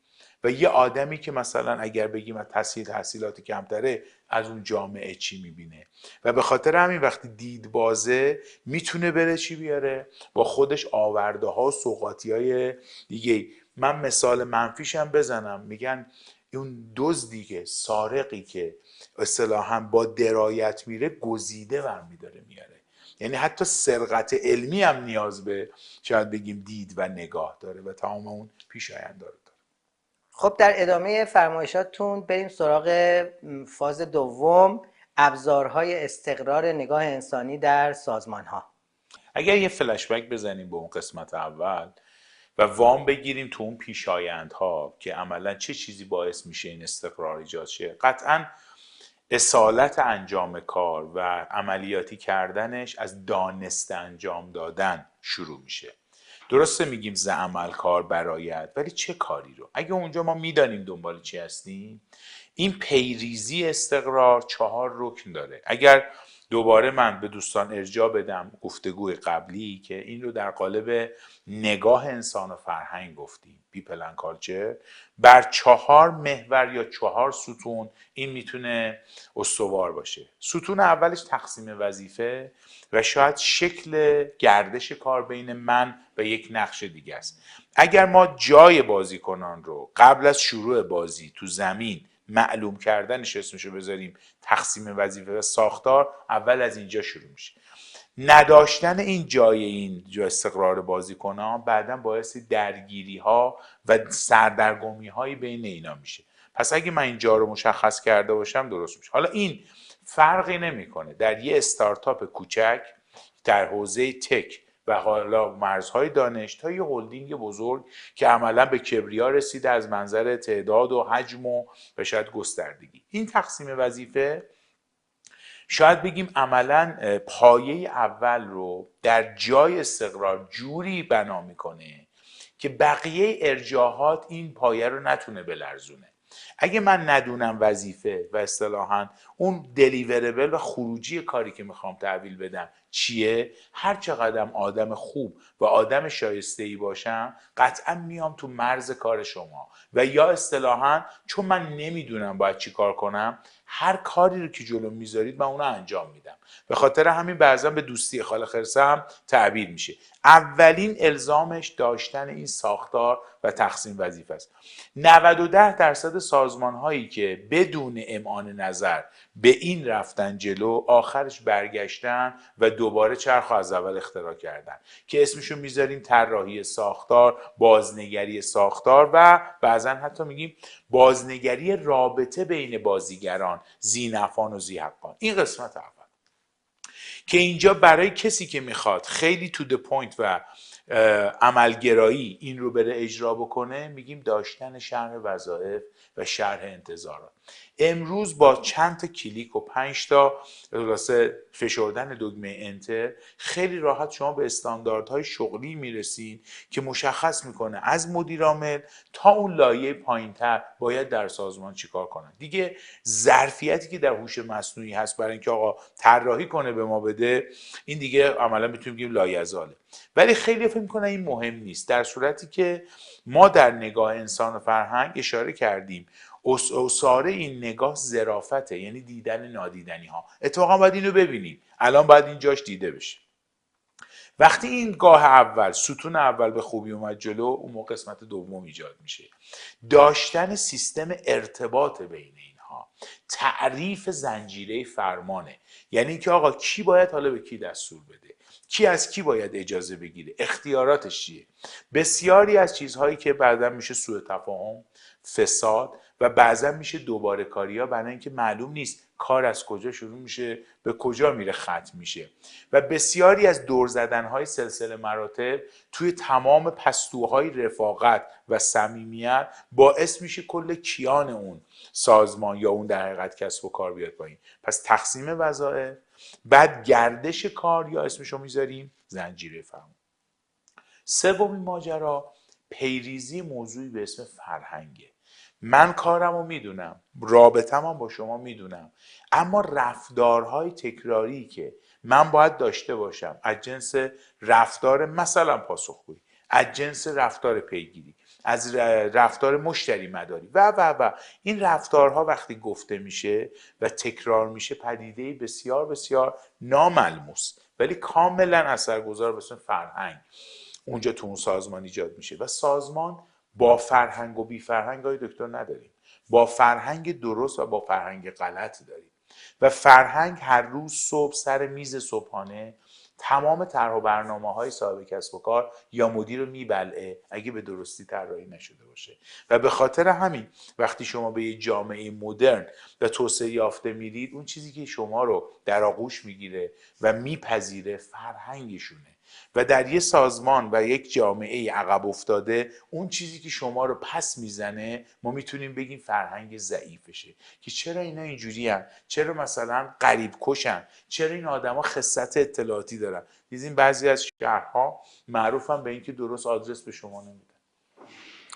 و یه آدمی که مثلا اگر بگیم از تحصیلات کمتره از اون جامعه چی میبینه؟ و به خاطر همین وقتی دید بازه میتونه بره چی بیاره؟ با خودش آورده ها و سوغاتی های دیگه. من مثال منفیشم بزنم، میگن اون دزدی که سارقی که اصطلاحاً با درایت میره گزیده برمیداره میاره. یعنی حتی سرقت علمی هم نیاز به شاید بگیم دید و نگاه داره و تمام اون پیش آینده داره. خب در ادامه فرمایشاتتون بریم سراغ فاز دوم، ابزارهای استقرار نگاه انسانی در سازمان ها. اگر یه فلشبک بزنیم به اون قسمت اول و وام بگیریم تو اون پیشایندها که عملا چه چیزی باعث میشه این استقرار ایجاد شه، قطعا اصالت انجام کار و عملیاتی کردنش از دانسته انجام دادن شروع میشه. درسته میگیم ز عمل کار برآید، ولی چه کاری رو؟ اگه اونجا ما میدانیم دنبال چی هستیم، این پیریزی استقرار 4 رکن داره. اگر دوباره من به دوستان ارجاع بدم گفتگوی قبلی که این رو در قالب نگاه انسان و فرهنگ گفتیم، پیپل اند کالچر، بر 4 محور یا 4 ستون این میتونه استوار باشه. ستون اولش تقسیم وظیفه و شاید شکل گردش کار بین من و یک نقش دیگه است. اگر ما جای بازیکنان رو قبل از شروع بازی تو زمین معلوم کردنش اسمشو بذاریم تقسیم وظیفه و ساختار، اول از اینجا شروع میشه. نداشتن این جا استقرار بازیکنان بعداً باعث درگیری ها و سردرگمی هایی بین اینا میشه. پس اگه من اینجا رو مشخص کرده باشم درست میشه. حالا این فرقی نمیکنه در یه استارتاپ کوچک در حوزه تک و حالا مرزهای دانش تا یه هلدینگ بزرگ که عملا به کبریا رسیده از منظر تعداد و حجم و شاید گستردگی. این تقسیم وظیفه شاید بگیم عملا پایه اول رو در جای استقرار جوری بنا میکنه که بقیه ارجاحات این پایه رو نتونه بلرزونه. اگه من ندونم وظیفه و اصطلاحاً اون دلیوربل و خروجی کاری که میخوام تحویل بدم چیه، هر چقدر آدم خوب و آدم شایسته‌ای باشم قطعا میام تو مرز کار شما و یا اصطلاحاً چون من نمیدونم باید چی کار کنم هر کاری رو که جلو میذارید من اونو انجام میدم. به خاطر همین بعضا به دوستی خال خرسه هم تعبیر میشه. اولین الزامش داشتن این ساختار و تقسیم وظیفه است. 90% سازمان هایی که بدون امعان نظر به این رفتن جلو، آخرش برگشتن و دوباره چرخ از اول اختراع کردن که اسمشو میذاریم طراحی ساختار، بازنگری ساختار و بعضا حتی میگیم بازنگری رابطه بین بازیگران، ذینفعان و ذیحقان. این قسمت اول که اینجا برای کسی که میخواد خیلی تو د پوینت و عملگرایی این رو بره اجرا بکنه، میگیم داشتن شرح وظایف و شرح انتظارات. امروز با چند تا کلیک و 5 تا فشردن دکمه انتر خیلی راحت شما به استانداردهای شغلی میرسین که مشخص میکنه از مدیر عامل تا اون لایه پایینتر باید در سازمان چیکار کنن. دیگه ظرفیتی که در هوش مصنوعی هست برای اینکه آقا طراحی کنه به ما بده، این دیگه عملا میتونیم بگیم لایزاله. ولی خیلی فکر میکنن این مهم نیست، در صورتی که ما در نگاه انسان و فرهنگ اشاره کردیم اساره این نگاه ظرافته، یعنی دیدن نادیدنی ها. اتفاقا باید اینو ببینیم، الان باید این جاش دیده بشه. وقتی این گاه اول، ستون اول به خوبی اومد جلو، اون موقع قسمت دوم ایجاد میشه. داشتن سیستم ارتباط بین اینها، تعریف زنجیره فرمانه، یعنی که آقا کی باید حالا به کی دستور بده، کی از کی باید اجازه بگیره، اختیاراتش چیه. بسیاری از چیزهایی که بعدا میشه سوء تفاهم، فساد و بعضا میشه دوباره کاری ها، برای اینکه معلوم نیست کار از کجا شروع میشه به کجا میره ختم میشه. و بسیاری از دور زدنهای سلسله مراتب توی تمام پستوهای رفاقت و صمیمیت باعث میشه کل کیان اون سازمان یا اون در حقیقت کسب و کار بیاد پایین. پس تقسیم وظایف، بعد گردش کار یا اسمشو میذاریم زنجیره فرمان. سومین ماجرا پیریزی موضوعی به اسم فرهنگه. من کارمو میدونم، رابطه‌مو با شما میدونم، اما رفتارهای تکراری که من باید داشته باشم از جنس رفتار مثلا پاسخگویی، از جنس رفتار پیگیری، از رفتار مشتری مداری و این رفتارها وقتی گفته میشه و تکرار میشه، پدیده بسیار بسیار ناملموس ولی کاملا اثرگذار به اسم فرهنگ اونجا تو اون سازمان ایجاد میشه. و سازمان با فرهنگ و بی فرهنگ های دکتر نداریم، با فرهنگ درست و با فرهنگ غلط داریم. و فرهنگ هر روز صبح سر میز صبحانه تمام طرح و برنامه‌های صاحب کسب و کار یا مدیر رو میبلعه اگه به درستی طراحی نشده باشه. و به خاطر همین وقتی شما به یه جامعه مدرن و توسعه یافته میرید، اون چیزی که شما رو در آغوش میگیره و میپذیره فرهنگشونه. و در یه سازمان و یک جامعه عقب افتاده، اون چیزی که شما رو پس میزنه ما میتونیم بگیم فرهنگ ضعیفشه، که چرا اینا اینجوری هن؟ چرا مثلا غریب کشن؟ چرا این آدما خصت اطلاعاتی دارن؟ دیدین بعضی از شهرها معروفن به اینکه درست آدرس به شما نمیدن،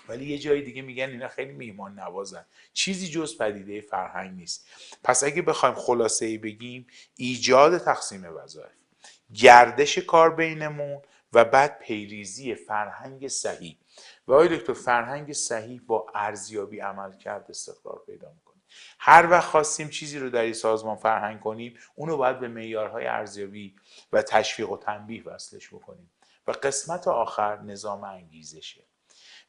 ولی یه جای دیگه میگن اینا خیلی میهمان نوازن. چیزی جز پدیده فرهنگ نیست. پس اگه بخوایم خلاصه ای بگیم، ایجاد تقسیم وظایف، گردش کار بینمون و بعد پیریزی فرهنگ صحیح. و آقای دکتر فرهنگ صحیح با ارزیابی عمل کرد استقرار پیدا میکنه. هر وقت خواستیم چیزی رو در این سازمان فرهنگ کنیم، اونو باید به معیارهای ارزیابی و تشویق و تنبیه وصلش بکنیم. و قسمت آخر نظام انگیزشه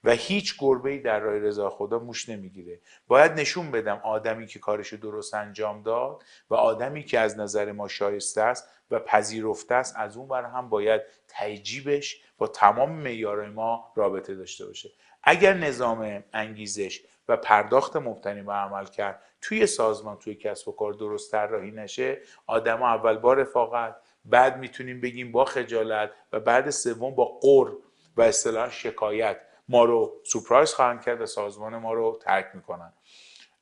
و هیچ گربه‌ای در راه رضا خدا موش نمیگیره. باید نشون بدم آدمی که کارشو درست انجام داد و آدمی که از نظر ما شایسته است و پذیرفته است، از اون ور هم باید تعجیبش با تمام معیارهای ما رابطه داشته باشه. اگر نظام انگیزش و پرداخت مبتنی بر عمل کرد توی سازمان، توی کسب و کار درست طراحی نشه، آدما اول با رفاقت، بعد میتونیم بگیم با خجالت و بعد سوم با غر و اصطلاح شکایت ما رو سورپرایز خواهند کرد و سازمان ما رو ترک میکنن.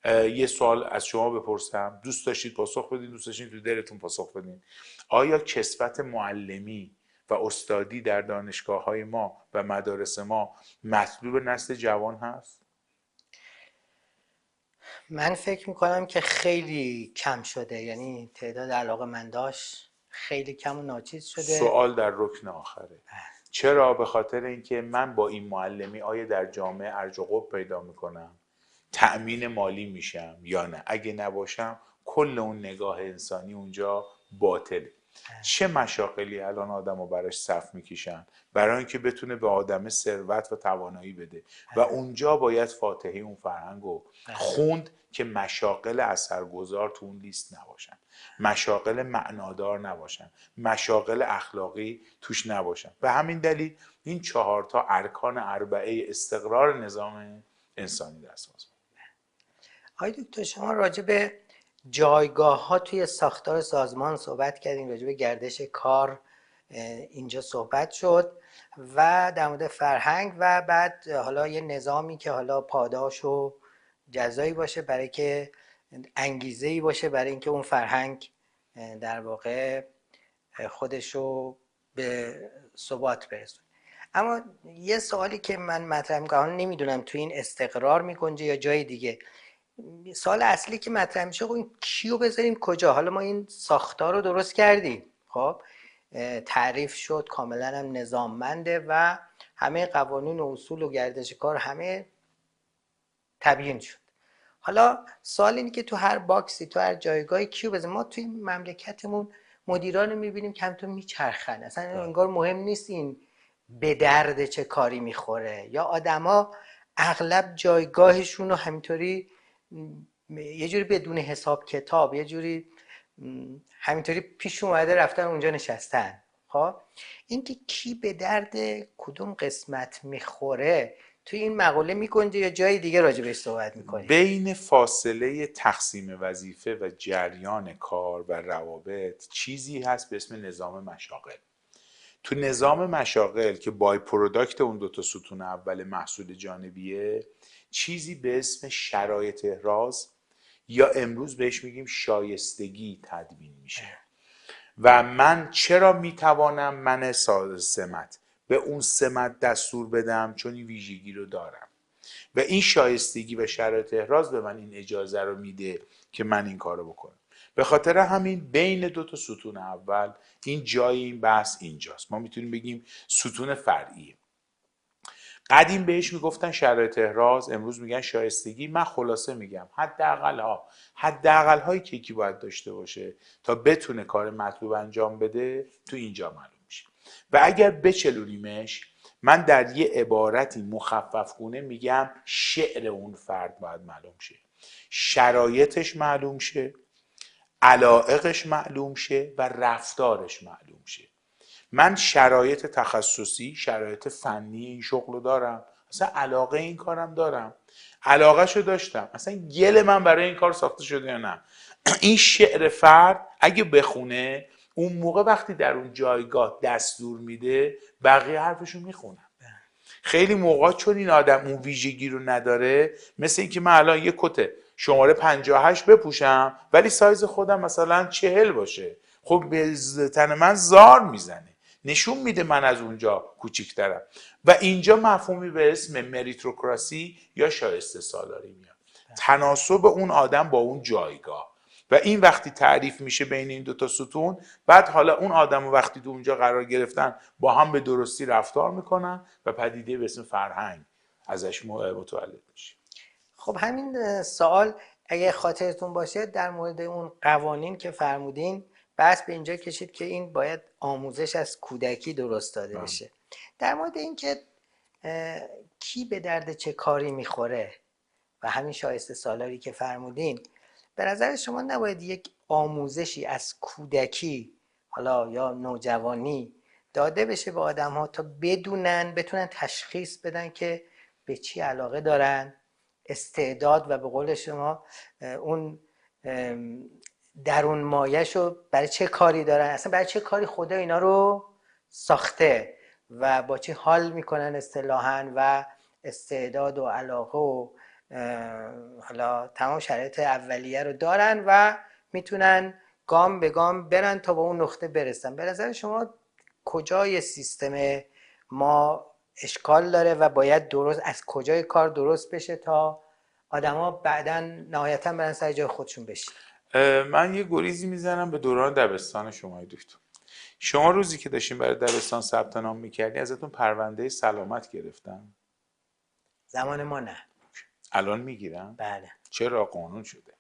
یه سوال از شما بپرسم، دوست داشتید پاسخ بدین، دوست داشتید تو دلتون پاسخ بدین، آیا کسوت معلمی و استادی در دانشگاه های ما و مدارس ما مطلوب نسل جوان هست؟ من فکر میکنم که خیلی کم شده، یعنی تعداد علاقه‌منداش خیلی کم و ناچیز شده. سوال در رکن آخره، چرا؟ به خاطر اینکه من با این معلمی آیا در جامعه ارج و قبح پیدا میکنم، تأمین مالی میشم یا نه؟ اگه نباشم کل اون نگاه انسانی اونجا باطله. چه مشاغلی الان آدمو براش صف میکشن برای اینکه بتونه به آدم ثروت و توانایی بده و اونجا باید فاتحه اون فرهنگو خوند که مشاغل اثرگذار تو اون لیست نباشن، مشاغل معنادار نباشن، مشاغل اخلاقی توش نباشن. به همین دلیل این 4 تا ارکان اربعه استقرار نظام انسانی در سازمان. آقای دکتر شما راجع به جایگاه ها توی ساختار سازمان صحبت کردیم، راجع به گردش کار اینجا صحبت شد و در مورد فرهنگ و بعد حالا یه نظامی که حالا پاداش و جزایی باشه برای که انگیزه‌ای باشه برای اینکه اون فرهنگ در واقع خودشو به ثبات برسونه. اما یه سوالی که من مطرح میکنم، نمیدونم تو این استقرار میگنجه یا جای دیگه، سوال اصلی که مطرح میشه این کیو بذاریم کجا؟ حالا ما این ساختار رو درست کردیم، خب تعریف شد، کاملا هم نظاممنده و همه قوانین و اصول و گردش کار همه تبیین شد. حالا سوال اینه که تو هر باکسی، تو هر جایگاهی کیو بذاریم؟ ما توی مملکتمون مدیران میبینیم که همینطور میچرخن، اصلا انگار مهم نیست این به درد چه کاری میخوره، یا آدما اغلب جایگاهشون رو همینطوری یه جوری بدون حساب کتاب، یه جوری همینطوری پیش اومده رفتن اونجا نشستن. خب اینکه کی به درد کدوم قسمت میخوره توی این مقوله میگنجه یا جای دیگه راجع بهش صحبت میکنیم؟ بین فاصله تقسیم وظیفه و جریان کار و روابط چیزی هست به اسم نظام مشاغل. تو نظام مشاغل که بای پروداکت اون 2 تا ستون اول محصول جانبیه، چیزی به اسم شرایط احراز یا امروز بهش میگیم شایستگی تدوین میشه و من چرا میتوانم من سمت به اون سمت دستور بدم چون این ویژگی رو دارم و این شایستگی و شرایط احراز به من این اجازه رو میده که من این کارو بکنم. به خاطر همین بین 2 تا ستون اول این جای این بحث اینجاست. ما میتونیم بگیم ستون فرعیه. قدیم بهش میگفتن شرایط احراز، امروز میگن شایستگی. من خلاصه میگم حداقل هایی که یکی باید داشته باشه تا بتونه کار مطلوب انجام بده تو اینجا معلوم میشه. و اگر بچلونیمش، من در یه عبارتی مخفف گونه میگم شعر اون فرد باید معلوم شه، شرایطش معلوم شه، علایقش معلوم شه و رفتارش معلوم شه. من شرایط تخصصی، شرایط فنی این شغل رو دارم، اصلا علاقه این کارم دارم، علاقه شو داشتم، اصلا گل من برای این کار ساخته شده یا نه. این شعر فرد اگه بخونه اون موقع وقتی در اون جایگاه دستور میده بقیه حرفشو میخونن. خیلی موقع چون این آدم اون ویژگی رو نداره، مثل اینکه من الان یه کت شماره 58 بپوشم ولی سایز خودم مثلا 40 باشه، خب به تن من زار میزنه، نشون میده من از اونجا کوچیک‌ترم. و اینجا مفهومی به اسم مریتوکراسی یا شایسته سالاری میاد، تناسب اون آدم با اون جایگاه. و این وقتی تعریف میشه بین این 2 تا ستون، بعد حالا اون آدم وقتی تو اونجا قرار گرفتن با هم به درستی رفتار میکنن و پدیده به اسم فرهنگ ازش متولد میشه. خب همین سوال اگه خاطرتون باشه در مورد اون قوانین که فرمودین بحث به اینجا کشید که این باید آموزش از کودکی درست داده بشه. در مورد این که کی به درد چه کاری میخوره و همین شایسته سالاری که فرمودین، به نظر شما نباید یک آموزشی از کودکی حالا یا نوجوانی داده بشه به آدم ها تا بتونن تشخیص بدن که به چی علاقه دارن، استعداد و به قول شما اون درون مایه‌شو برای چه کاری دارن، اصلا برای چه کاری خدا اینا رو ساخته و با چه حال میکنن اصطلاحاً و استعداد و علاقه و حالا تمام شرایط اولیه رو دارن و میتونن گام به گام برن تا به اون نقطه برسن. به نظر شما کجای سیستم ما اشکال داره و باید درست از کجای کار درست بشه تا آدما بعداً نهایتاً برن سر جای خودشون بشین؟ من یه گریزی میزنم به دوران دبستان شما دکتر. شما روزی که داشتین برای دبستان ثبت نام میکردی ازتون پرونده سلامت گرفتن؟ زمان ما نه. الان میگیرن؟ بله. چرا؟ قانون شده.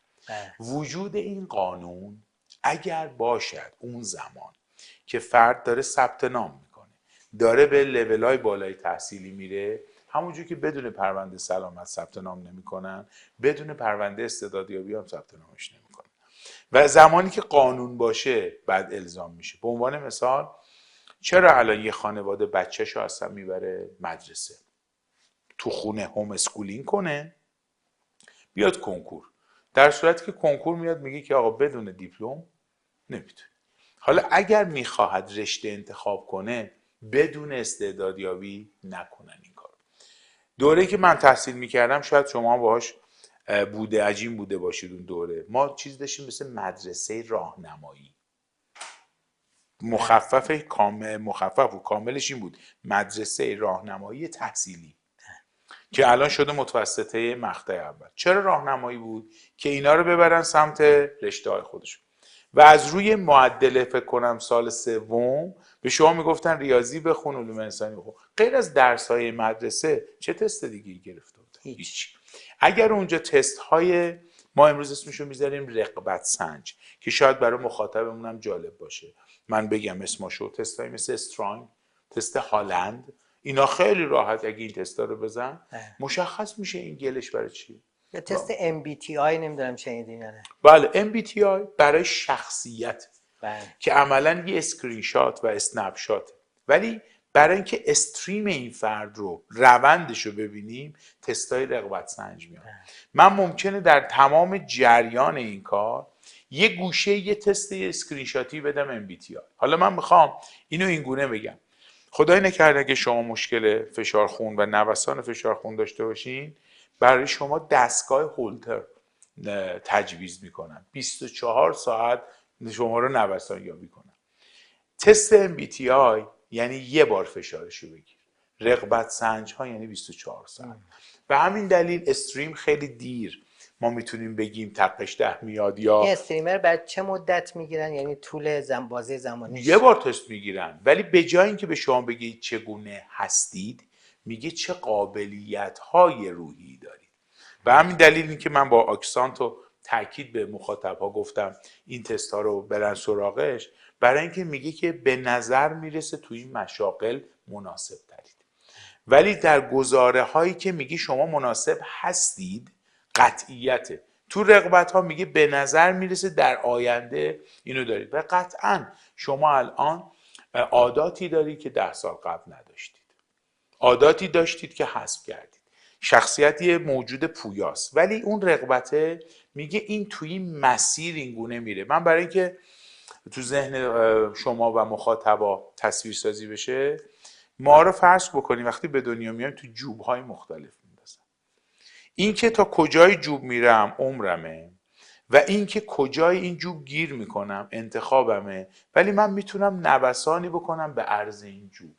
وجود این قانون اگر باشد اون زمان که فرد داره ثبت نام میکنه، داره به لول‌های بالای تحصیلی میره، همونجور که بدون پرونده سلامت ثبت نام نمیکنن، بدون پرونده استعدادیابی هم ثبت نامش نمیکنن. و زمانی که قانون باشه بعد الزام میشه. به عنوان مثال، چرا الان یه خانواده بچه‌شو اصلا میبره مدرسه؟ تو خونه هوم اسکولینگ کنه، بیاد کنکور. در صورتی که کنکور میاد میگه که آقا بدون دیپلم نمیتونه. حالا اگر میخواهد رشته انتخاب کنه، بدون استعدادیابی نکنن این کار. دوره‌ای که من تحصیل میکردم، شاید شما باهاش بوده عجیم بوده باشید، اون دوره ما چیز داشتیم مثل مدرسه راهنمایی. مخفف و کاملش این بود، مدرسه راهنمایی تحصیلی، که الان شده متوسطه مقطع اول. چرا راهنمایی بود؟ که اینا رو ببرن سمت رشته‌های خودشون. و از روی معدل فکر کنم سال سوم به شما میگفتن ریاضی بخون، علوم انسانی بخون. غیر از درس‌های مدرسه چه تست دیگه‌ای گرفته بودن؟ هیچ. اگر اونجا تست های ما امروز اسمشو میذاریم رغبت سنج، که شاید برای مخاطبمون هم جالب باشه من بگم اسمشو، تستای مثل استرانگ، تست هالند، اینا خیلی راحت اگه این تستا رو بزن مشخص میشه این گلش برای چیه. یا تست MBTI نمیدونم شنیدین یا نه؟ بله، MBTI برای شخصیت، بله. که عملا یه اسکرین شات و اسنپ شات. ولی برای اینکه استریم این فرد رو، روندش رو ببینیم، تستای رغبت سنج میاد. من ممکنه در تمام جریان این کار یه گوشه یه تست اسکرین شاتی بدم MBTI. حالا من میخوام اینو اینگونه بگم، خدای نکرده اگه شما مشکل فشار خون و نوسان فشار خون داشته باشین، برای شما دستگاه هولتر تجویز میکنن، 24 ساعت شما رو نوسان یابی کنن. تست MBTI یعنی یه بار فشارشو بگیر، رغبت سنج ها یعنی 24 ساعت. و همین دلیل استریم خیلی دیر ما میتونیم بگیم تپش 10 میاد. یا این استریمر بعد چه مدت میگیرن؟ یعنی طول بازه زمانی یه بار تست میگیرن، ولی به جای اینکه به شما بگید چگونه هستید، میگه چه قابلیت های روحی دارید. و همین دلیل این که من با آکسانت و تاکید به مخاطب ها گفتم این تست ها رو برن سراغش، برای اینکه میگه که به نظر میرسه تو این مشاغل مناسب ترید. ولی در گزاره هایی که میگه شما مناسب هستید، قطعیته. تو رغبت ها میگه به نظر میرسه در آینده اینو دارید. و قطعا شما الان عاداتی دارید که 10 سال قبل نداشتید، عاداتی داشتید که حذف کردید. شخصیتی موجود پویاست، ولی اون رغبته میگه این توی مسیر این گونه میره. من برای اینکه تو ذهن شما و مخاطبا تصویر سازی بشه، ما رو فرض بکنیم وقتی به دنیا میایم تو جوب‌های مختلف میندازن. این که تا کجای جوب میرم عمرمه، و این که کجای این جوب گیر میکنم انتخابمه. ولی من میتونم نوسانی بکنم به عرض این جوب.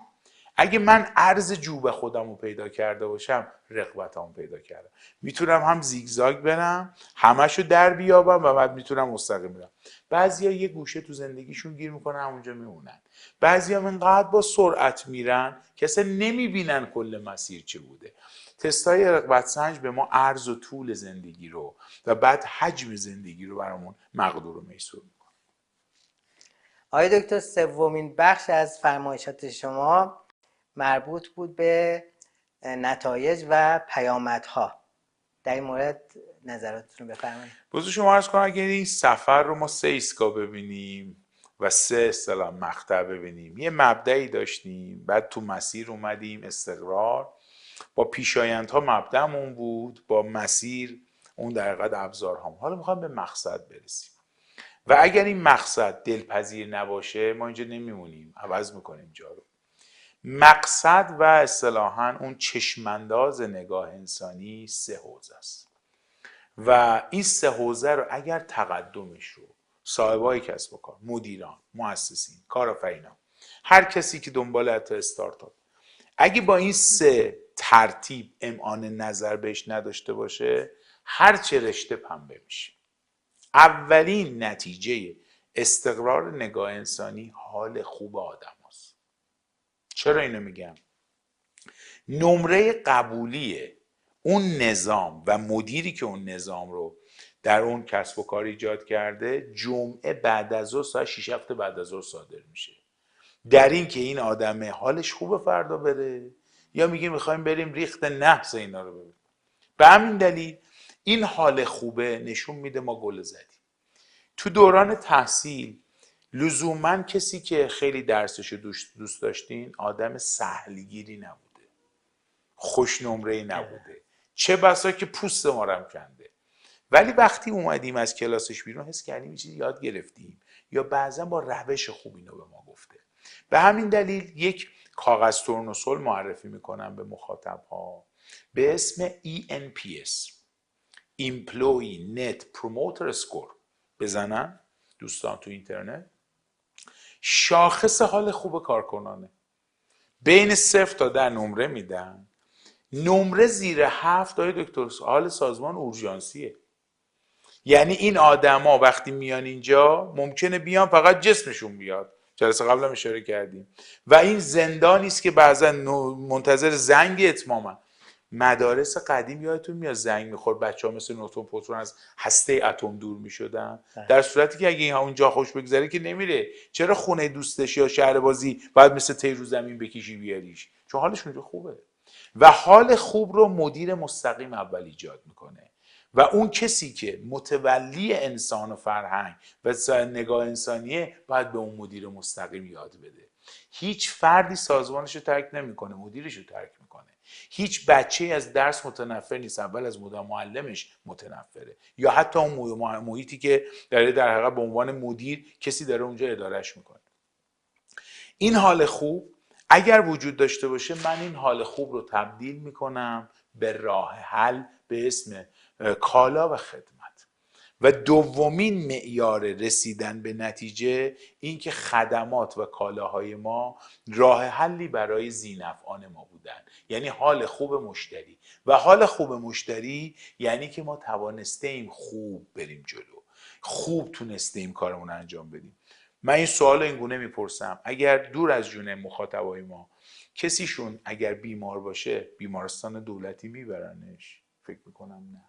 اگه من عرض جوب خودم رو پیدا کرده باشم، رغبتامو پیدا کردم. میتونم هم زیگزاگ برم، همشو در بیابم، و بعد میتونم مستقیم برم. بعضیا یه گوشه تو زندگیشون گیر میکنن، همونجا میمونن. بعضیا اینقدر با سرعت میرن که اصلا نمیبینن کل مسیر چه بوده. تستای رغبت سنج به ما عرض و طول زندگی رو و بعد حجم زندگی رو برامون مقدور و میسور میکنه. آقای دکتر، سومین بخش از فرمایشات شما مربوط بود به نتایج و پیامدها. در این مورد نظراتتون بفرمایید. بذار شما عرض کنم اگه این سفر رو ما 3 ایستگاه ببینیم و 3 اصطلاح مقطع ببینیم، یه مبدئی داشتیم، بعد تو مسیر اومدیم استقرار، با پیشایندها مبدأمون بود، با مسیر اون در حقیقت ابزارهام. حالا میخوام به مقصد برسیم، و اگر این مقصد دلپذیر نباشه ما اینجا نمیمونیم، عوض میکنیم جا رو. مقصد و اصطلاحاً اون چشمانداز نگاه انسانی 3 حوزه است، و این 3 حوزه رو اگر تقدمش رو صاحبای کسب و کار، مدیران، مؤسسین، کارآفرینان، هر کسی که دنبال حتی استارتاپ، اگه با این 3 ترتیب امعان نظر بهش نداشته باشه، هر چه رشته پنبه میشه. اولین نتیجه استقرار نگاه انسانی حال خوب آدم هست. چرا اینو میگم؟ نمره قبولی اون نظام و مدیری که اون نظام رو در اون کسب و کار ایجاد کرده، جمعه بعد از ظهر ساعت 6 هفته بعد از ظهر صادر میشه. در این که این آدمه حالش خوبه فردا بره، یا میگه میخوایم بریم ریخت نحس اینا رو ببینیم. به همین دلیل این حال خوبه نشون میده ما گل زدیم. تو دوران تحصیل لزوما کسی که خیلی درسشو دوست داشتین آدم سهلگیری نبوده، خوش نمره‌ای نبوده، چه بسا که پوست ما رو کنده. ولی وقتی اومدیم از کلاسش بیرون حس کردیم یه چیزی یاد گرفتیم، یا بعضا با روش خوب اینو به ما گفته. به همین دلیل یک کاغذ تورنوسول معرفی میکنم به مخاطب ها به اسم ENPS Employee Net Promoter Score. بزنن دوستان تو اینترنت، شاخص حال خوب کارکنانه. بین 0 تا 10 نمره میدن. نمره زیر 7 آقای دکتر حال سازمان اورژانسیه. یعنی این آدما وقتی میان اینجا ممکنه بیان فقط جسمشون بیاد، جلسه قبل هم اشاره کردیم، و این زندانی است که بعضا منتظر زنگ اتمامن. مدارس قدیم یادتون میاد زنگ میخورد بچه‌ها مثل نوتون پروتون از هسته اتم دور میشدن، در صورتی که اگه این اونجا خوش بگذره که نمیره. چرا خونه دوستش یا شهر بازی باید مثل تی رو زمین بکشی بیاریش؟ چون حالش اونجا خوبه. و حال خوب رو مدیر مستقیم اول ایجاد میکنه، و اون کسی که متولی انسان و فرهنگ و نگاه انسانیه باید به اون مدیر مستقیم یاد بده. هیچ فردی سازمانش رو ترک نمیکنه، مدیرش رو ترک میکنه. هیچ بچه از درس متنفر نیست، اول از معلمش متنفره، یا حتی اون محیطی که داره در حقیقت به عنوان مدیر کسی داره اونجا ادارش میکنه. این حال خوب اگر وجود داشته باشه، من این حال خوب رو تبدیل میکنم به راه حل به اسم کالا و خدمت. و دومین معیار رسیدن به نتیجه این که خدمات و کالاهای ما راه حلی برای ذینفعان ما بودن، یعنی حال خوب مشتری. و حال خوب مشتری یعنی که ما توانستیم خوب بریم جلو، خوب تونستیم کارمون انجام بدیم. من این سوال این گونه میپرسم، اگر دور از جون مخاطبای ما کسیشون اگر بیمار باشه بیمارستان دولتی میبرنش؟ فکر میکنم نه.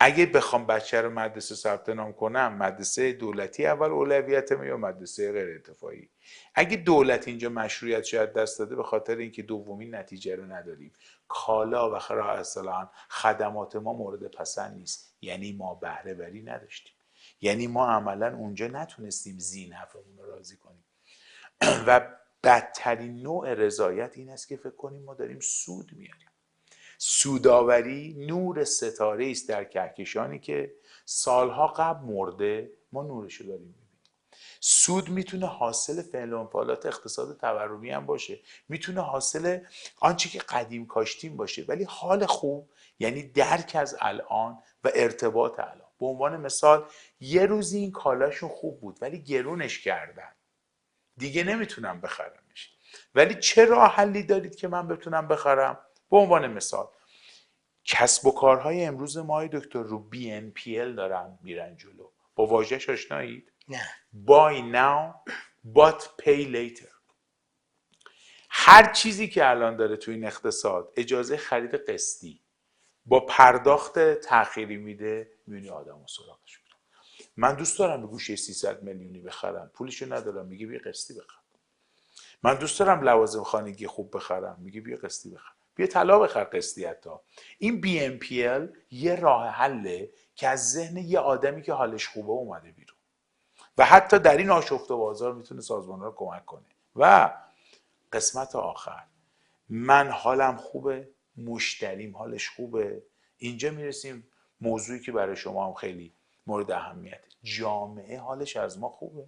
اگه بخوام بچه رو مدرسه ثبت نام کنم، مدرسه دولتی اول اولویتمه یا مدرسه غیر انتفاعی؟ اگه دولت اینجا مشروعیت شاید دست داده به خاطر اینکه دومین نتیجه رو نداریم، کالا و اصطلاحاً خدمات ما مورد پسند نیست، یعنی ما بهره وری نداشتیم، یعنی ما عملا اونجا نتونستیم ذینفعمون رو راضی کنیم. و بدترین نوع رضایت این است که فکر کنیم ما داریم سود میاریم. سوداوری نور ستاره است در کهکشانی که سالها قبل مرده، ما نورشو داریم میبینیم. سود میتونه حاصل فعل و انفعالات اقتصاد تورمی هم باشه، میتونه حاصل آنچه که قدیم کاشتیم باشه، ولی حال خوب یعنی درک از الان و ارتباط الان. به عنوان مثال یه روزی این کالاشون خوب بود ولی گرونش کردن، دیگه نمیتونم بخرمش، ولی چه راه حلی دارید که من بتونم بخرم؟ به عنوان مثال کسب و کارهای امروز ما دکتر رو BNPL دارن میرن جلو. با واژه‌اش آشنایید؟ نه. Buy now but pay later. هر چیزی که الان داره تو این اقتصاد اجازه خرید قسطی با پرداخت تأخیری میده، میبینی آدمو سراغش میره. من دوست دارم به گوشه 300 میلیونی بخرم، پولشو ندارم، میگه بیا قسطی بخر. من دوست دارم لوازم خانگی خوب بخرم، میگه بیا قسطی بخر. بیا طلا بخر قسطی. حتی این BNPL یه راه حله که از ذهن یه آدمی که حالش خوبه اومده بیرون، و حتی در این آشفته بازار میتونه سازمان‌ها رو کمک کنه. و قسمت آخر، من حالم خوبه، مشتریم حالش خوبه. اینجا میرسیم موضوعی که برای شما هم خیلی مورد اهمیته. جامعه حالش از ما خوبه،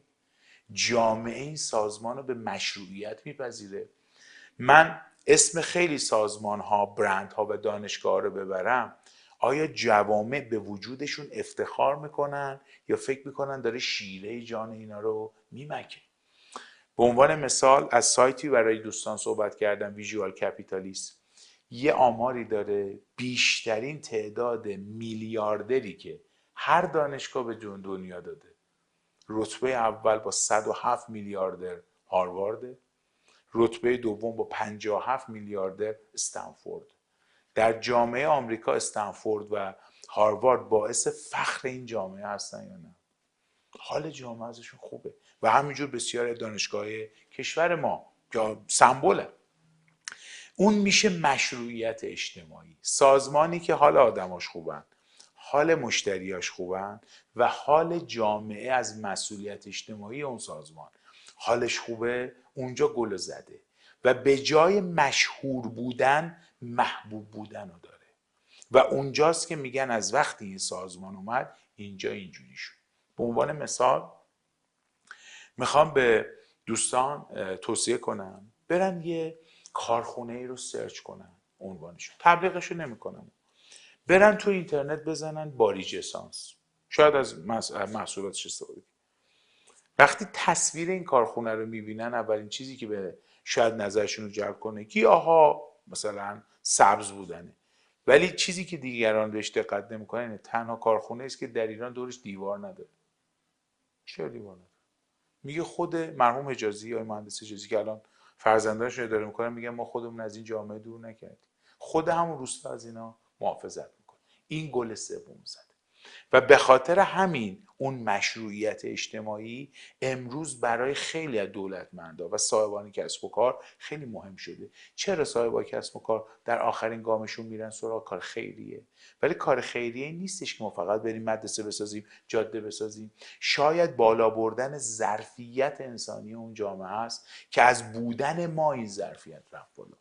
جامعه این سازمان رو به مشروعیت میپذیره. من اسم خیلی سازمان ها، برند ها و دانشگاه رو ببرم، آیا جوامع به وجودشون افتخار میکنن یا فکر میکنن داره شیره جان اینا رو میمکه؟ به عنوان مثال از سایتی برای دوستان صحبت کردم، ویژوال کپیتالیست، یه آماری داره بیشترین تعداد میلیاردری که هر دانشگاه به دنیا داده. رتبه اول با 107 میلیاردر هاروارد، رتبه دوم با 57 میلیاردر استنفورد. در جامعه آمریکا استنفورد و هاروارد باعث فخر این جامعه هستن یا نه؟ حال جامعه ازشون خوبه. و همینجور بسیار دانشگاه کشور ما یا سمبوله. اون میشه مشروعیت اجتماعی. سازمانی که حال آدماش خوبن، حال مشتریاش خوبن و حال جامعه از مسئولیت اجتماعی اون سازمان حالش خوبه، اونجا گل زده و به جای مشهور بودن محبوب بودن رو داره. و اونجاست که میگن از وقتی این سازمان اومد اینجا اینجوری شد. به عنوان مثال میخوام به دوستان توصیه کنم برن یه کارخونه ای رو سرچ کنن، عنوانشو تبلیغشو نمیکنم، برن تو اینترنت بزنن باریج اسانس، شاید از محصولاتش استفاده کنن. وقتی تصویر این کارخونه رو میبینن اولین چیزی که به شاید نظرشون رو جلب کنه گیاها مثلا سبز بودنه، ولی چیزی که دیگران بهش دقت نمیکنن اینه تنها کارخونه است که در ایران دورش دیوار نداره. چرا دیوار نداره؟ میگه خود مرحوم حجازی یا مهندس حجازی که الان فرزندانش رو اداره میکنن میگن ما خودمون از این جامعه دور نکردیم، خود همون روستا از اینا محافظت میکنه. این گل سوم زده و به خاطر همین اون مشروعیت اجتماعی امروز برای خیلی از دولتمندا و صاحبان کسب و کار خیلی مهم شده. چرا صاحبان کسب و کار در آخرین گامشون میرن سراغ کار خیریه؟ ولی کار خیریه نیستش که ما فقط بریم مدرسه بسازیم، جاده بسازیم. شاید بالا بردن ظرفیت انسانی اون جامعه است که از بودن ما این ظرفیت رفت بالا.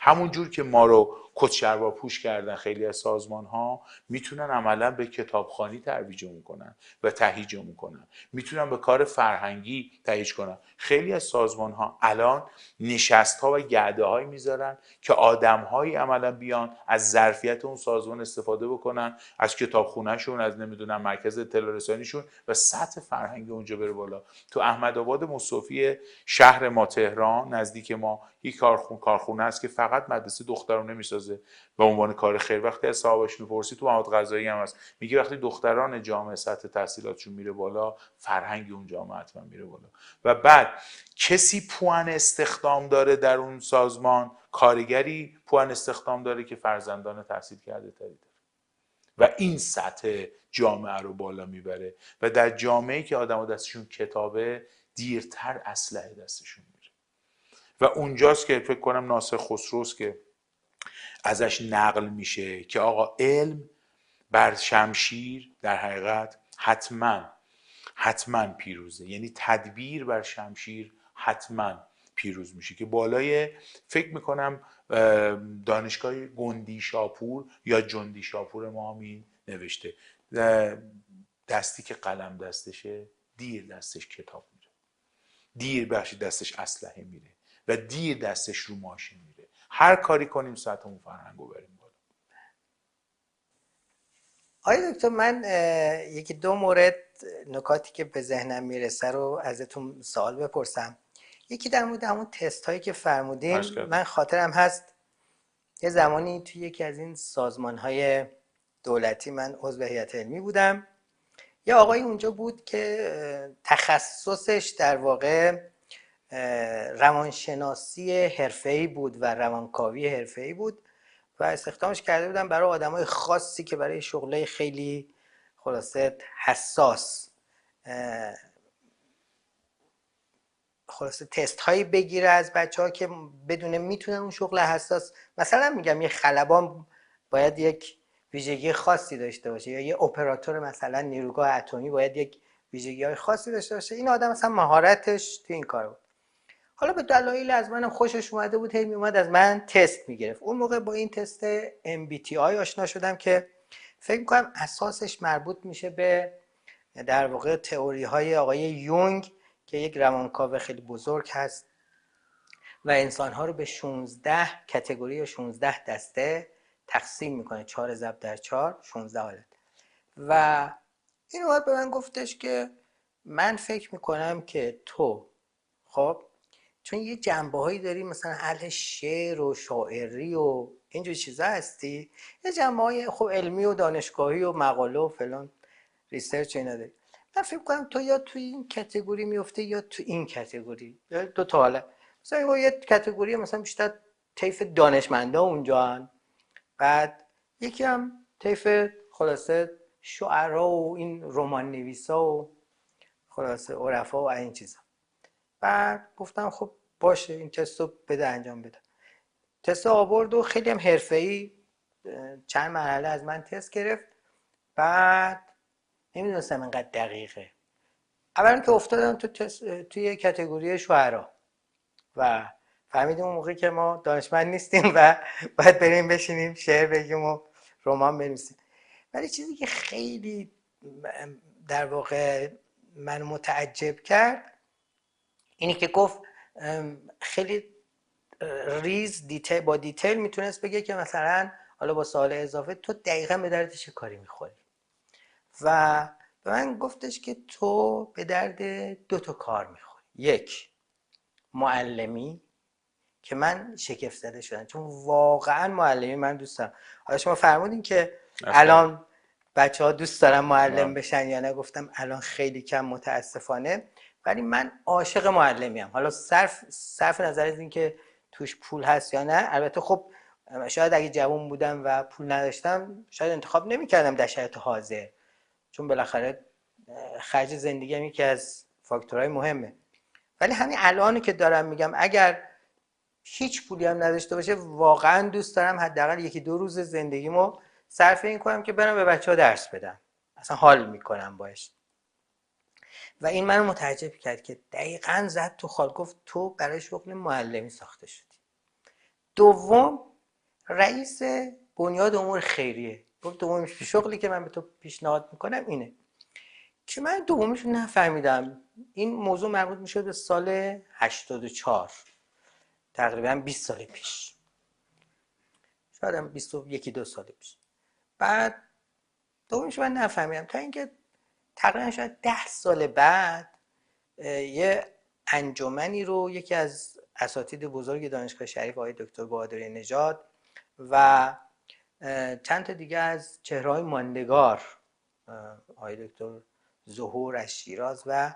همون جور که ما رو کت پوش کردن خیلی از سازمان ها، میتونن عملا به کتابخوانی ترویجمون کنن و تهییجمون کنن، میتونن به کار فرهنگی تهییج کنن. خیلی از سازمان ها الان نشست ها و گرده هایی میذارن که آدم هایی عملا بیان از ظرفیت اون سازمان استفاده بکنن، از کتابخونه شون، از نمیدونم مرکز اطلاع رسانیشون و سطح فرهنگی اونجا بره بالا. تو احمدآباد مصطفی شهر ما تهران نزدیک ما یک کارخونه است که فقط مدرسه دخترانه میسازه به عنوان کار خیر. وقتی از صاحبش میپرسی تو مواد غذایی هم هست، میگه وقتی دختران جامعه سطح تحصیلاتشون میره بالا فرهنگ اون جامعه حتما میره بالا. و بعد کسی پوان استخدام داره در اون سازمان، کارگری پوان استخدام داره که فرزندان تحصیل کرده تری داره و این سطح جامعه رو بالا میبره. و در جامعه‌ای که آدم‌ها دستشون کتابه دیرتر اسلحه دستشون میره و اونجاست که فکر کنم ناصر خسروست که ازش نقل میشه که آقا علم بر شمشیر در حقیقت حتما پیروزه، یعنی تدبیر بر شمشیر حتما پیروز میشه. که بالای فکر میکنم دانشگاه گندی شاپور یا جندی شاپور ما همین نوشته دستی که قلم دستشه دیر دستش کتاب میره، دیر دستش اسلحه میره و دیر دستش رو ماشین میره. هر کاری کنیم سطح اون فرهنگو بریم بالا. آقای دکتر، من یکی دو مورد نکاتی که به ذهنم میرسه رو ازتون سوال بپرسم. یکی در مورد همون تست هایی که فرمودین. من خاطرم هست یه زمانی توی یکی از این سازمان های دولتی من عضو هیئت علمی بودم. یه آقایی اونجا بود که تخصصش در واقع روانشناسی حرفه‌ای بود و روانکاوی حرفه‌ای بود و استخدامش کرده بودن برای آدمای خاصی که برای شغلای خیلی خلاصه حساس خلاصه تست هایی بگیره از بچه‌ها که بدونه میتونن اون شغل حساس، مثلا میگم یه خلبان باید یک ویژگی خاصی داشته باشه یا یه اپراتور مثلا نیروگاه اتمی باید یک ویژگی‌های خاصی داشته باشه. این آدم مثلا مهارتش تو این کار بود. حالا به دلایلی از منم خوشش اومده بود، هی میومد از من تست میگرفت. اون موقع با این تست MBTI آشنا شدم که فکر میکنم اساسش مربوط میشه به در واقع تئوری های آقای یونگ که یک روانکاو خیلی بزرگ هست و انسان ها رو به 16 کاتگوری یا 16 دسته تقسیم میکنه، 4 ضرب در 4 16 حالت. و این وقت به من گفتش که من فکر میکنم که تو خب چون یه جنبه هایی داری مثلا اهل شعر و شاعری و اینجور چیزا هستی، یه جنبه های خب علمی و دانشگاهی و مقاله و فلان ریسرچ اینا داری. من فکر کنم تو یا تو این کاتگوری میفته یا تو این کاتگوری، یا دو تا حاله. مثلا یه کاتگوری مثلا بیشتر طیف دانشمندا اونجا هن. بعد یکی هم طیف خلاصه شعرا و این رمان نویسا و خلاصه عرفا و این چیزا. بعد گفتم خب باشه این تست رو بده انجام بده. تست آورد و خیلی هم حرفه‌ای چند مرحله از من تست گرفت. بعد نمیدونستم اینقدر دقیقه. اولا که افتادم توی کاتگوری شعرا و فهمیدیم اون موقعی که ما دانشمند نیستیم و باید بریم بشینیم شعر بگیم و رمان بنویسیم. ولی چیزی که خیلی در واقع من متعجب کرد اینی که گفت خیلی ریز دیتیل با دیتیل میتونست بگه که مثلا حالا با سوال اضافه تو دقیقا به درد چه کاری میخوری و به من گفتش که تو به درد 2 تا کار میخوری. یک، معلمی که من شگفت زده شدم چون واقعا معلمی من دوست دارم. حالا شما فرمودین که الان بچه ها دوست دارن معلم بشن یا نه، گفتم الان خیلی کم متاسفانه، ولی من عاشق معلمیم. حالا صرف نظر از این که توش پول هست یا نه، البته خب شاید اگه جوان بودم و پول نداشتم شاید انتخاب نمی‌کردم در شرایط حاضر، چون بالاخره خرج زندگی هم یکی از فاکتورهای مهمه. ولی همین الان که دارم میگم اگر هیچ پولی هم نداشته باشه واقعا دوست دارم حداقل 1-2 روز زندگیمو صرف این کنم که برم به بچه‌ها درس بدم، اصلا حال میکنم باش. و این منو متعجب کرد که دقیقاً زد تو خال، گفت تو برای شغل معلمی ساخته شدی. دوم، رئیس بنیاد امور خیریه. گفت دومین شغلی که من به تو پیشنهاد میکنم اینه که من دومیش رو نفهمیدم. این موضوع مربوط میشه به سال 84، تقریبا 20 سال پیش، شاید هم 21-2 سال پیش. بعد دومیش من نفهمیدم تا اینکه تقریبا شاید 10 سال بعد یه انجمنی رو یکی از اساتید بزرگ دانشگاه شریف آقای دکتر بهادری نژاد و چند تا دیگه از چهره‌های ماندگار، آقای دکتر ظهور از شیراز و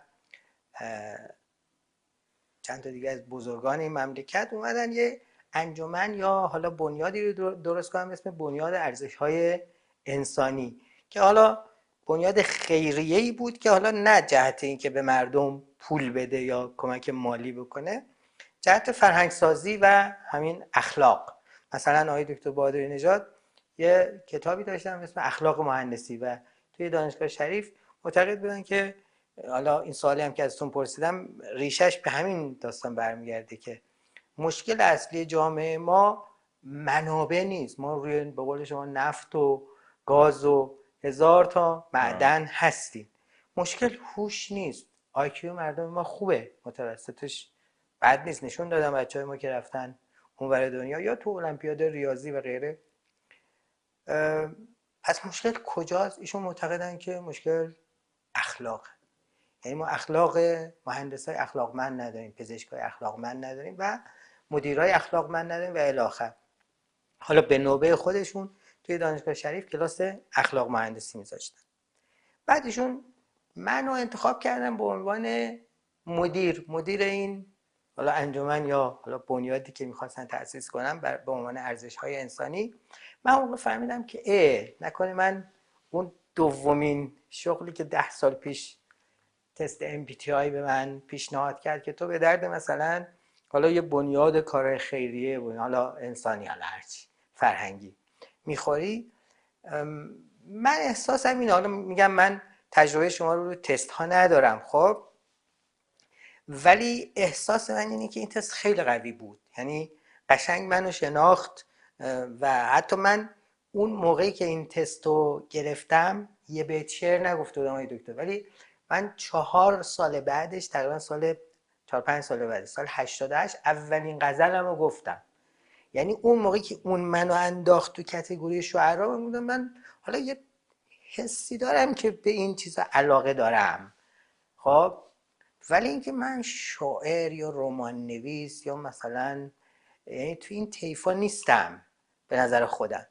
چند تا دیگه از بزرگان این مملکت اومدن یه انجمن یا حالا بنیادی رو درست کنن اسم بنیاد ارزش‌های انسانی، که حالا بنیاد خیریه‌ای بود که حالا نه جهت این که به مردم پول بده یا کمک مالی بکنه، جهت فرهنگسازی و همین اخلاق. مثلا آقای دکتر بهادری نژاد یه کتابی داشتن اسم اخلاق مهندسی و توی دانشگاه شریف معتقد بودن که حالا این سوالی هم که ازتون پرسیدم ریشش به همین داستان برمیگرده که مشکل اصلی جامعه ما منابع نیست. ما روی به قول شما نفت و گاز و 1000 تا معدن هستیم. مشکل هوش نیست. آیکیو مردم ما خوبه، متوسطش بد نیست. نشون دادم بچهای ما که رفتن اونور دنیا یا تو المپیاد ریاضی و غیره. پس مشکل کجاست؟ ایشون معتقدن که مشکل اخلاق، یعنی ما اخلاق مهندسای اخلاقمند نداریم، پزشکای اخلاقمند نداریم و مدیرای اخلاقمند نداریم و الی آخر. حالا به نوبه خودشون توی دانشگاه شریف کلاس اخلاق مهندسی میذاشتن. بعد ایشون منو انتخاب کردن به عنوان مدیر این حالا انجمن یا حالا بنیادی که میخواستن تأسیس کنن به عنوان ارزش‌های انسانی. من اون فهمیدم که نکنه من اون دومین شغلی که 10 سال پیش تست MBTI به من پیشنهاد کرد که تو به درد مثلا حالا یه بنیاد کارهای خیریه و حالا انسانی حالا هرچی فرهنگی میخوری. من احساسم اینه، حالا میگم من تجربه شما رو تست ها ندارم خب، ولی احساس من اینه که این تست خیلی قوی بود، یعنی قشنگ منو شناخت و حتی من اون موقعی که این تست رو گرفتم یه بیت شعر نگفته بودم آقای دکتر، ولی من 4 سال بعدش تقریبا 4-5 سال بعدش سال 88 اولین غزلم رو گفتم. یعنی اون موقعی که اون منو انداخت تو کاتگوری شعرا من حالا یه حسی دارم که به این چیزا علاقه دارم خب، ولی اینکه من شاعر یا رمان نویس یا مثلا یعنی تو این طیفا نیستم به نظر خودم.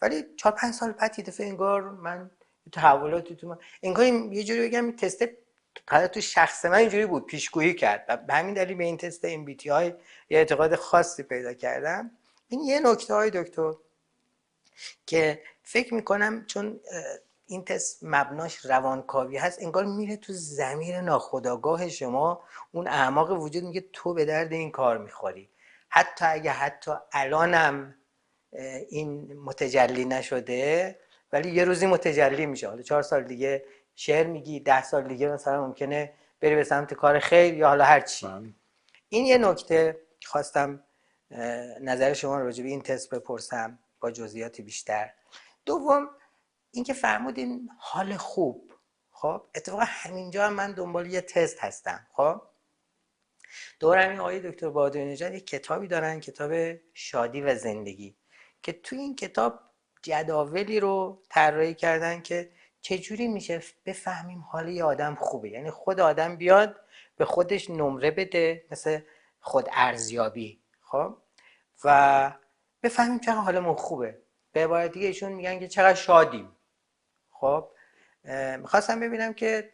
ولی 4-5 سال بعد یه دفعه انگار من تحولاتی تو من انگار یه جوری بگم این تست حالا تو شخص من اینجوری بود پیشگویی کرد و به همین دلیل به این تست MBTI یه اعتقاد خاصی پیدا کردم. این یه نکته های دکتر. که فکر میکنم چون این تست مبناش روانکاوی هست، انگار میره تو ضمیر ناخودآگاه شما، اون اعماق وجود میگه تو به درد این کار میخوری. حتی الانم این متجلی نشده، ولی یه روزی متجلی میشه. حالا 4 سال دیگه شعر میگی، 10 سال دیگه مثلا ممکنه بری به سمت کار خیر یا حالا هر چی. این یه نکته خواستم نظر شما رو راجع به این تست بپرسم با جزئیات بیشتر. دوم اینکه فرمودین حال خوب. خب اتفاقا همینجا هم من دنبال یه تست هستم. خب دور همین آقای دکتر بهادری نژاد یک کتابی دارن، کتاب شادی و زندگی، که توی این کتاب جداولی رو طراحی کردن که چجوری میشه بفهمیم حال یه آدم خوبه. یعنی خود آدم بیاد به خودش نمره بده، مثل خود ارزیابی، خب، و بفهمیم چقدر حالمون خوبه. به عبارت دیگه ایشون میگن که چقدر شادیم. خب میخواستم ببینم که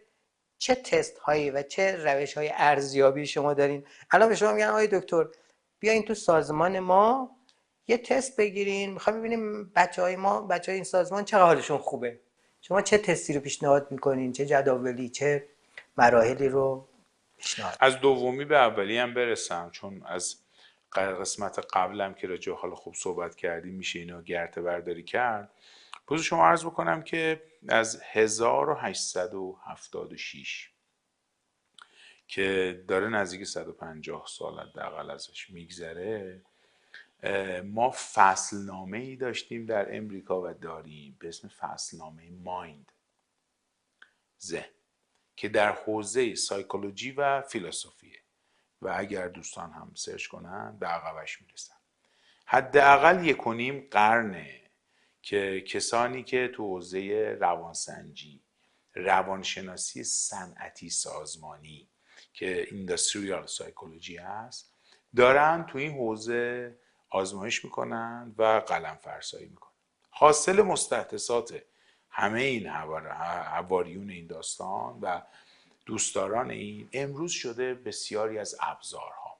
چه تست هایی و چه روش های ارزیابی شما دارین. الان به شما میگن آقای دکتر بیاین تو سازمان ما یه تست بگیرین، میخوام ببینیم بچهای این سازمان چقدر حالشون خوبه. شما چه تستی رو پیشنهاد میکنین؟ چه جداولی، چه مراحلی رو پیشنهاد؟ از دومی به اولی هم برسم، چون از قسمت قبلم که راجع به حال خوب صحبت کردیم میشه اینو گرته برداری کرد. بذار شما عرض بکنم که از 1876 که داره نزدیک 150 سال حداقل ازش میگذره، ما فصلنامه ای داشتیم در امریکا و داریم به اسم فصلنامه مایند، ذهن، که در حوزه سایکولوژی و فیلسوفیه و اگر دوستان هم سرچ کنن به عقبش میرسن. حداقل 1.5 قرنه که کسانی که تو حوزه روانسنجی، روانشناسی صنعتی سازمانی که اینداستریال سایکولوژی هست، دارن تو این حوزه آزمایش میکنن و قلم فرسایی میکنن. حاصل مستحدثات همه این حواریون این داستان و دوستداران این امروز شده بسیاری از ابزارها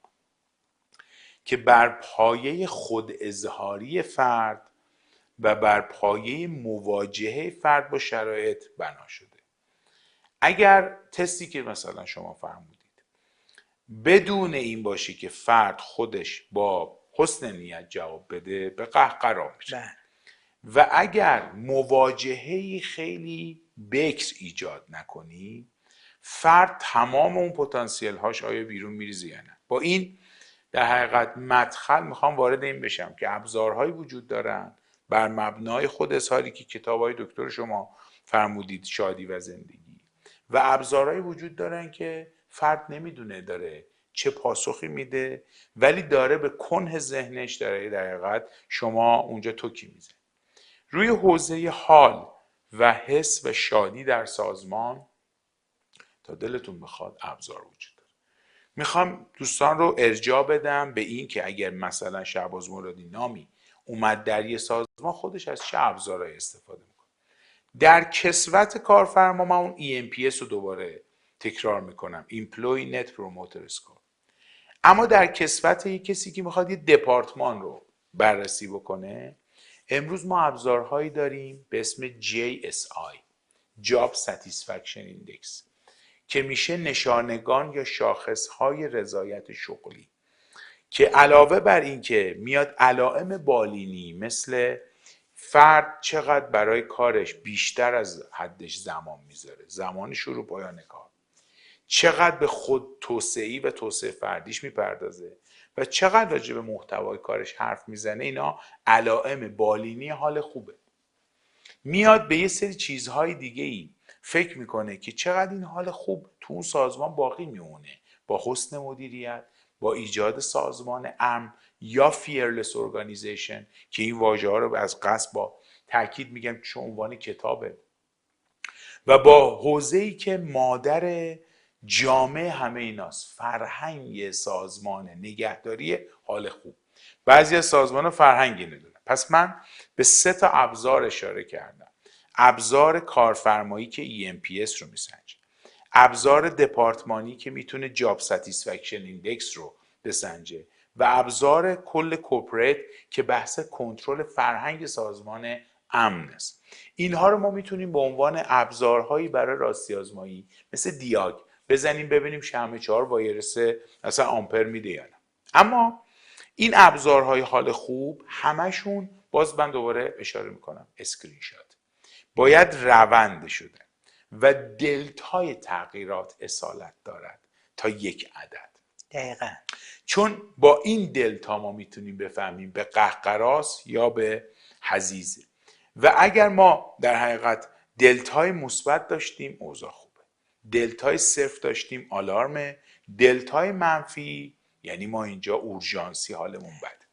که بر پایه خود اظهاری فرد و بر پایه مواجهه فرد با شرایط بنا شده. اگر تستی که مثلا شما فرمودید بدون این باشی که فرد خودش با حسن نیت جواب بده، به قهقرا میشه. و اگر مواجهه‌ای خیلی بکر ایجاد نکنی، فرد تمام اون پتانسیل هاش آیا بیرون میریزه یا نه. با این در حقیقت مدخل میخوام وارد این بشم که ابزارهایی وجود دارن بر مبنای خود اظهاری که کتاب‌های دکتر شما فرمودید، شادی و زندگی، و ابزارهایی وجود دارن که فرد نمیدونه داره چه پاسخی میده، ولی داره به کنه ذهنش در حقیقت شما اونجا توکی میزه. روی حوزه حال و حس و شادی در سازمان تا دلتون بخواد ابزار وجود داره. میخوام دوستان رو ارجاع بدم به این که اگر مثلا شهباز مرادی نامی اومد در یه سازمان، خودش از چه ابزارهایی استفاده میکنه. در کسوت کارفرما من اون EMPS رو دوباره تکرار میکنم، Employee Net Promoter Score. اما در کسوت یک کسی که میخواد یه دپارتمان رو بررسی بکنه، امروز ما ابزارهایی داریم به اسم JSI Job Satisfaction Index که میشه نشانگان یا شاخصهای رضایت شغلی، که علاوه بر این که میاد علائم بالینی مثل فرد چقدر برای کارش بیشتر از حدش زمان میذاره، زمان شروع پایان کار، چقدر به خود توسعه‌ای و توسعه فردیش میپردازه و چقدر راجع به محتوای کارش حرف میزنه، اینا علائم بالینی حال خوبه. میاد به یه سری چیزهای دیگه ای فکر میکنه که چقدر این حال خوب تو اون سازمان باقی میمونه، با حسن مدیریت، با ایجاد سازمان امن یا fearless organization، که این واژه ها رو از قصد با تاکید میگم چون عنوان کتابه، و با حوزه‌ای که مادر جامع همه ایناست، فرهنگ سازمان نگهداری حال خوب. بعضی از سازمان فرهنگی ندارن. پس من به 3 تا ابزار اشاره کردم. ابزار کارفرمایی که EMPS رو میسنجه، ابزار دپارتمانی که میتونه جاب ساتیسفکشن ایندکس رو بسنجه، و ابزار کل کورپوریت که بحث کنترل فرهنگ سازمان امن است. اینها رو ما میتونیم به عنوان ابزارهایی برای راستی آزمایی مثل دیاگ بزنیم ببینیم شمع 4 وایرس اصلا آمپر میده یا نه. اما این ابزارهای حال خوب همشون، باز من دوباره اشاره میکنم، اسکرین شات باید روند شده و دلتای تغییرات اصالت دارد تا یک عدد. دقیقا. چون با این دلتا ما میتونیم بفهمیم به قهقراست یا به حزیزه. و اگر ما در حقیقت دلتای مثبت داشتیم اوضاع خوبه، دلتای صفر داشتیم آلارمه، دلتای منفی یعنی ما اینجا اورژانسی، حالمون بده.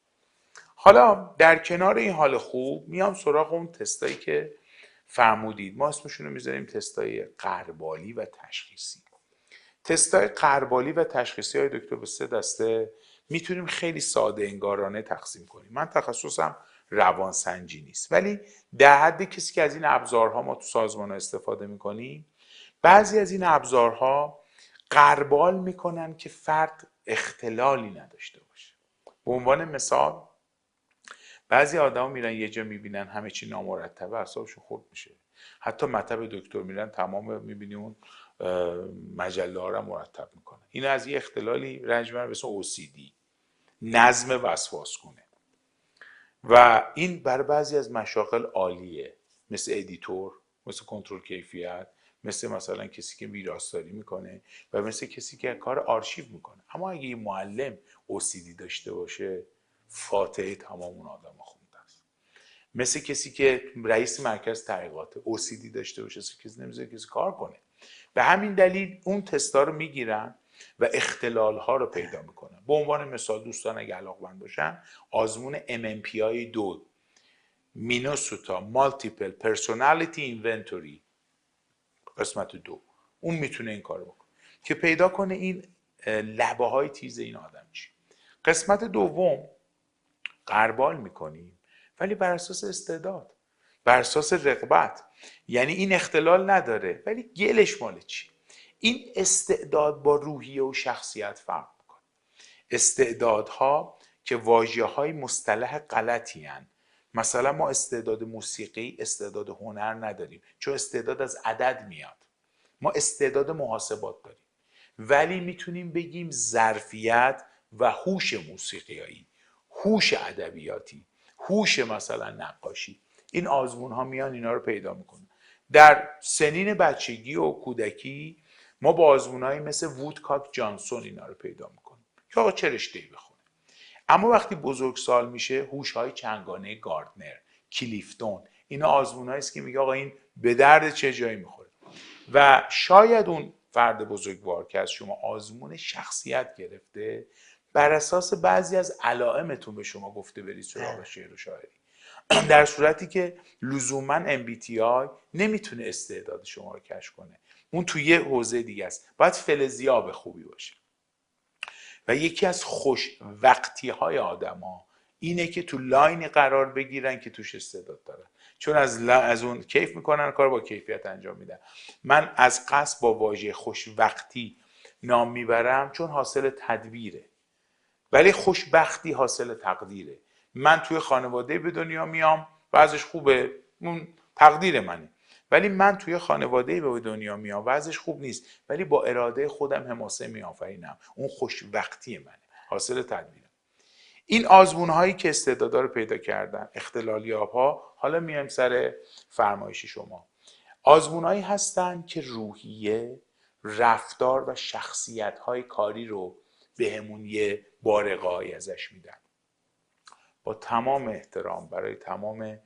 حالا در کنار این حال خوب میام سراغ اون تستایی که فرمودید. ما اسمشون رو میذاریم تستای غربالی و تشخیصی. تستای غربالی و تشخیصی های دکتر به 3 دسته میتونیم خیلی ساده انگارانه تقسیم کنیم. من تخصصم روانسنجی نیست، ولی در حد کسی که از این ابزارها ما تو سازمان استفاده میکنیم، بعضی از این ابزارها غربال میکنن که فرد اختلالی نداشته باشه. به عنوان مثال بعضی آدما میرن یه جا میبینن همه چی نامرتبه، اعصابشون خورد میشه. حتی مطب دکتر میرن تمام میبینی اون مجله ها رو مرتب میکنه. این از یه اختلالی رنج میبرن به اسم OCD، نظم وسواس کنه. و این برای بعضی از مشاغل عالیه، مثل ادیتور، مثل کنترل کیفیت، مثلا کسی که ویراستاری میکنه و مثل کسی که کار آرشیو میکنه. اما اگه یه معلم OCD داشته باشه، فاتحه تمام اون آدم خونده است. مثل کسی که رئیس مرکز تحقیقات OCD داشته باشه، کسی نمیذاره کسی کار کنه. به همین دلیل اون تستا رو میگیرن و اختلال ها رو پیدا میکنن. به عنوان مثال دوستان اگه علاقمند باشن، آزمون MMPI 2 مینوسوتا مالتیپل پرسونالیتی اینونتوری قسمت 2، اون میتونه این کارو بکنه که پیدا کنه این لبه های تیز این آدم چی. قسمت دوم غربال میکنیم ولی بر اساس استعداد، بر اساس رغبت. یعنی این اختلال نداره ولی گلش مال چی. این استعداد با روحیه و شخصیت فرق میکنه. استعدادها که واژه‌های مصطلح غلطی هن. مثلا ما استعداد موسیقی، استعداد هنر نداریم، چون استعداد از عدد میاد. ما استعداد محاسبات داریم، ولی میتونیم بگیم ظرفیت و هوش موسیقیایی، هوش ادبیاتی، هوش مثلا نقاشی. این آزمون ها میان اینا رو پیدا میکنن. در سنین بچگی و کودکی ما با آزمون هایی مثل وودکاک جانسون اینا رو پیدا میکنیم که آقا چه رشته‌ای بخونه. اما وقتی بزرگسال میشه هوش های چنگانه گاردنر، کلیفتون، اینا آزمون هایی است که میگه آقا این به درد چه جایی میخوره. و شاید اون فرد بزرگوار که از شما آزمون شخصیت گرفته، بر اساس بعضی از علائمتون به شما گفته برید سراغ شعر و شاعری، در صورتی که لزوما MBTI نمیتونه استعداد شما رو کشف کنه. اون توی یه حوزه دیگه است. باید فلزیاب خوبی باشه. و یکی از خوشوقتی های آدم ها اینه که تو لاینی قرار بگیرن که توش استعداد دارن، چون از اون کیف میکنن، کار با کیفیت انجام میدن. من از قصد با واژه خوشوقتی نام میبرم چون حاصل تدبیره، ولی خوشبختی حاصل تقدیره. من توی خانواده به دنیا میام، بعضش خوبه، اون تقدیر منه. ولی من توی خانواده به دنیا میام، بعضش خوب نیست، ولی با اراده خودم حماسه میآفرینم، اون خوشبختی منه، حاصل تدبیره. این آزمون هایی که استعدادا رو پیدا کردن، اختلالیاب ها، حالا میایم سر فرمایش شما. آزمون هایی هستن که روحیه، رفتار و شخصیت های کاری رو به همون یه بارقایی ازش میدن. با تمام احترام برای تمام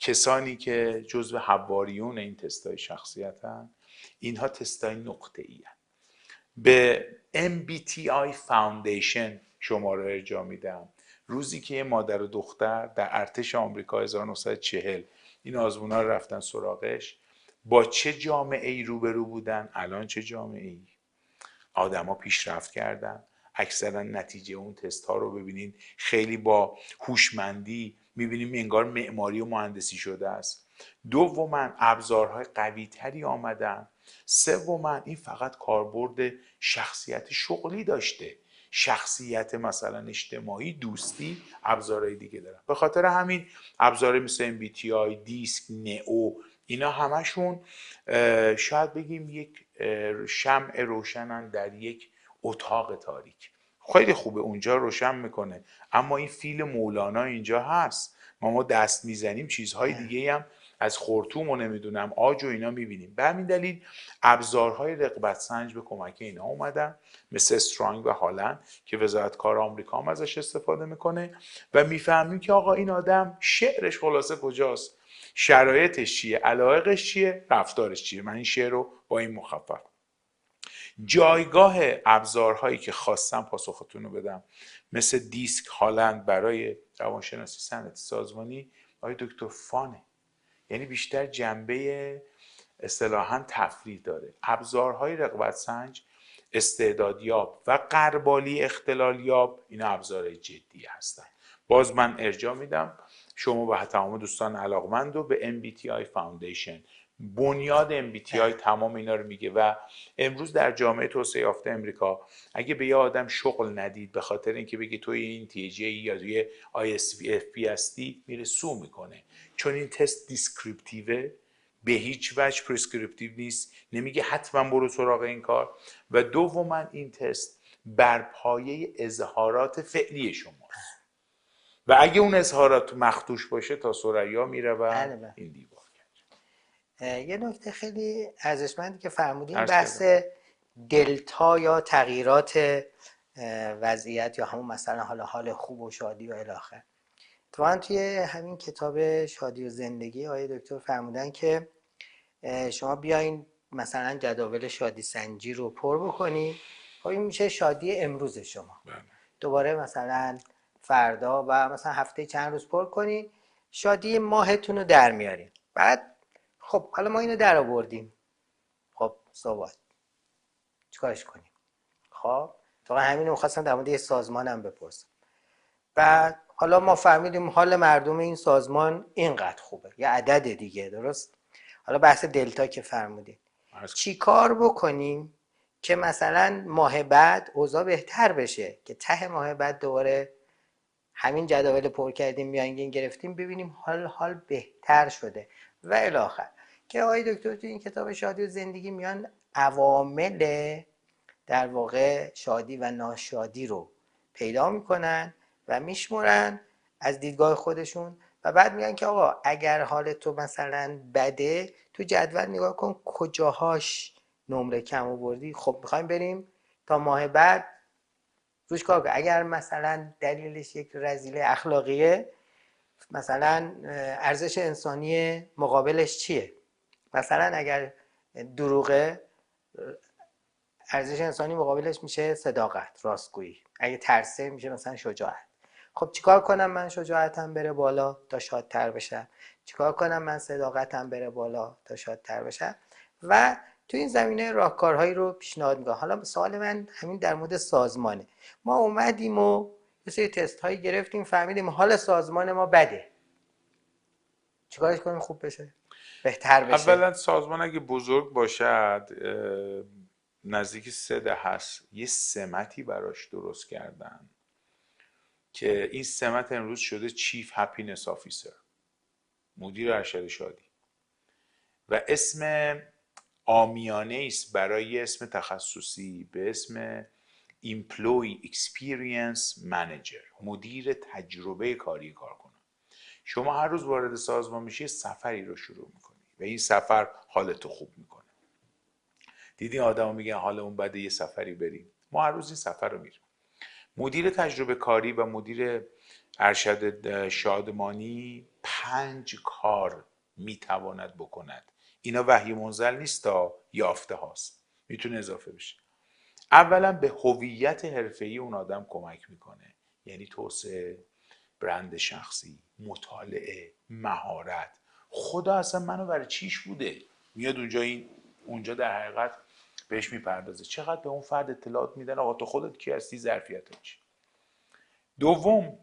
کسانی که جزو حواریون این تستای شخصیت هن، اینها تستای نقطه‌ای هن. به MBTI Foundation شما رو ارجاع میدم. روزی که مادر و دختر در ارتش آمریکا 1940 این آزمونا رو رفتن سراغش، با چه جامعه ای روبرو بودن؟ الان چه جامعه ای؟ آدما پیشرفت کردن. اکثرا نتیجه اون تست ها رو ببینین خیلی با هوشمندی میبینیم انگار معماری و مهندسی شده است. دوما ابزارهای قوی تری آمدن. سوما این فقط کاربرد شخصیت شغلی داشته. شخصیت مثلا اجتماعی، دوستی، ابزارهای دیگه دارن. به خاطر همین ابزار مثل MBTI، دیسک، نئو، اینا همشون شاید بگیم یک شمع روشنن در یک اتاق تاریک. خیلی خوبه اونجا روشن میکنه، اما این فیل مولانا اینجا هست. ما دست میزنیم چیزهای دیگه هم از خرطوم و نمیدونم آج و اینا میبینیم. به همین دلیل ابزارهای رغبت سنج به کمک اینا اومدن، مثل استرانگ و هالند که وزارت کار آمریکا هم ازش استفاده میکنه و میفهمیم که آقا این آدم شعرش خلاصه کجاست، شرایطش چیه، علایقش چیه، رفتارش چیه. من این شعر رو با این مخفف جایگاه ابزارهایی که خواستم پاسختون رو بدم مثل دیسک، هالند برای روانشناسی صنعتی سازمانی، آقای دکتر فانه، یعنی بیشتر جنبه اصطلاحاً تفریح داره. ابزارهای رغبت سنج، استعدادیاب و غربالی اختلالیاب، اینا ابزارهای جدی هستن. باز من ارجاع میدم شما و تمام دوستان علاقمند رو به MBTI فاوندیشن. بنیاد MBTI تمام اینا رو میگه و امروز در جامعه توسعه یافته امریکا اگه به یه آدم شغل ندید به خاطر اینکه بگی توی این TJ یا توی ISFP هستی، میره سو میکنه، چون این تست دیسکریپتیوه، به هیچ وجه پرسکریپتیو نیست، نمیگه حتما برو سراغ این کار. و دوما این تست بر پایه اظهارات فعلی شماست و اگه اون اظهارات مخدوش باشه تا ثریا میره و این دیوار. یه نکته خیلی ارزشمندی که فرمودین بحث دلتا یا تغییرات وضعیت یا همون مثلا حال خوب و شادی و الی آخر. اتفاقا توی همین کتاب شادی و زندگی آقای دکتر فرمودن که شما بیاین مثلا جداول شادی سنجی رو پر بکنید، خب این میشه شادی امروز شما. دوباره مثلا فردا و مثلا هفته چند روز پر کنید، شادی ماهتون رو در میارین. بعد خب حالا ما اینو در آوردیم، خب صحبت چیکارش کنیم؟ خب تا همین رو خواستم در مورد یه سازمان هم بپرسم. بعد حالا ما فهمیدیم حال مردم این سازمان اینقدر خوبه، یه عدد دیگه، درست؟ حالا بحث دلتا که فرمودید، چی کار بکنیم که مثلا ماه بعد اوضاع بهتر بشه، که ته ماه بعد دوباره همین جدول پر کردیم میانگین گرفتیم ببینیم حال بهتر شده و الی آخر. که آقای دکتر تو این کتاب شادی و زندگی میان عوامل در واقع شادی و ناشادی رو پیدا میکنن و میشمرن از دیدگاه خودشون و بعد میگن که آقا اگر حال تو مثلا بده تو جدول نگاه کن کجاهاش نمره کم آوردی، خب میخوایم بریم تا ماه بعد روش کار کنیم. اگر مثلا دلیلش یک رذیله اخلاقیه، مثلا ارزش انسانی مقابلش چیه؟ مثلا اگر دروغه، ارزش انسانی مقابلش میشه صداقت، راستگویی. اگه ترسه میشه مثلا شجاعت. خب چیکار کنم من شجاعتم بره بالا تا شادتر بشم؟ چیکار کنم من صداقتم بره بالا تا شادتر بشم؟ و تو این زمینه راهکارهایی رو پیشنهاد میکنم. حالا سوال من همین در مورد سازمانه. ما اومدیم و یه سری تست هایی گرفتیم، فهمیدیم حال سازمان ما بده، چیکارش کنیم خوب بشه، بهتر بشه؟ اولا سازمان اگه بزرگ باشد نزدیک 3 دهه هست یه سمتی براش درست کردن که این سمت امروز شده چیف هپینس آفیسر، مدیر ارشد شادی، و اسم عامیانه است برای اسم تخصصی به اسم Employee Experience Manager، مدیر تجربه کاری کارکنان. شما هر روز وارد سازمان میشی سفری رو شروع میکنی و این سفر حالتو خوب میکنه. دیدین آدمو میگن حالمون بده یه سفری بریم، ما هر روز این سفر رو میریم. مدیر تجربه کاری و مدیر ارشد شادمانی 5 کار میتواند بکند. اینا وحی منزل نیست تا یافته هاست، میتونه اضافه بشه. اولا به هویت حرفه‌ای اون آدم کمک میکنه، یعنی توسعه برند شخصی، مطالعه، مهارت. خدا اصلا منو برای چیش بوده، میاد اونجا در حقیقت بهش میپردازه. چقدر به اون فرد اطلاعات میدن آقا تو خودت کی هستی، ظرفیتت چیه. دوم،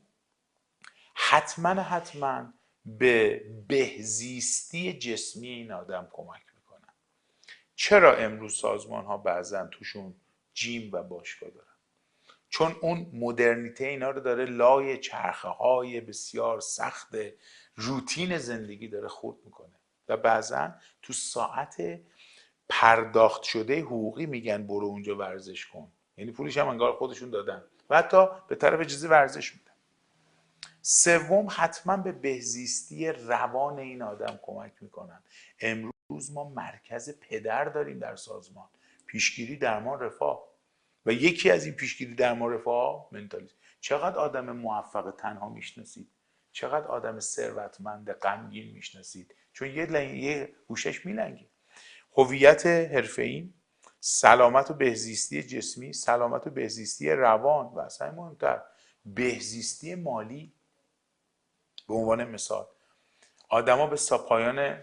حتما به بهزیستی جسمی این آدم کمک میکنن. چرا امروز سازمان ها بعضن توشون جیم و باشگاه دارن؟ چون اون مدرنیته اینا رو داره لای چرخه های بسیار سخت روتین زندگی داره خورد میکنه و بعضا تو ساعت پرداخت شده حقوقی میگن برو اونجا ورزش کن، یعنی پولش هم انگار خودشون دادن و حتی به طرف اجازه ورزش میدن. سوم، حتما به بهزیستی روان این آدم کمک میکنن. امروز ما مرکز پدر داریم در سازمان، پیشگیری درمان رفاه، و یکی از این پیشگیری درمان رفاه منتالیسم. چقدر آدم موفق تنها میشناسید؟ چقدر آدم ثروتمند غمگین میشناسید؟ چون یه گوشش میلنگه. هویت حرفه‌ای، سلامت و بهزیستی جسمی، سلامت و بهزیستی روان و اصلا مهمتر بهزیستی مالی. به عنوان مثال آدما به پایان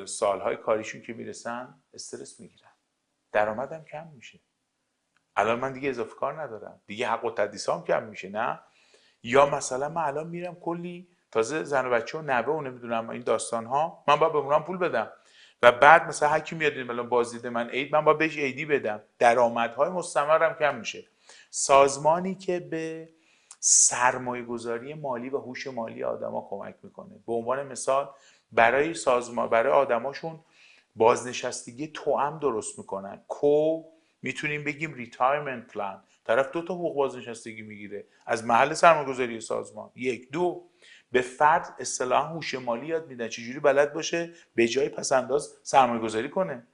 سالهای کاریشون که میرسن استرس میگیرن، درآمدم کم میشه. الان من دیگه اضافه کار ندارم، دیگه حق و تدریسام کم میشه، نه؟ یا مثلا من الان میرم کلی تازه زن و بچه و نوه و نمیدونم این داستان ها، من باید به اونم پول بدم و بعد مثلا هر کی میاد الان بازدید من عید، من باید بهش عیدی بدم، درآمدهای مستمرم کم میشه. سازمانی که به سرمایه گذاری مالی و هوش مالی آدما کمک میکنه، به عنوان مثال برای سازمان، برای آدماشون بازنشستگی توأم درست میکنن، میتونیم بگیم ریتایرمنت پلان، طرف 2 تا حقوق بازنشستگی میگیره از محل سرمایه‌گذاری سازمان. یک. دو، به فرد اصطلاحا هوش مالی یاد میدن چجوری بلد باشه به جای پسنداز سرمایه‌گذاری کنه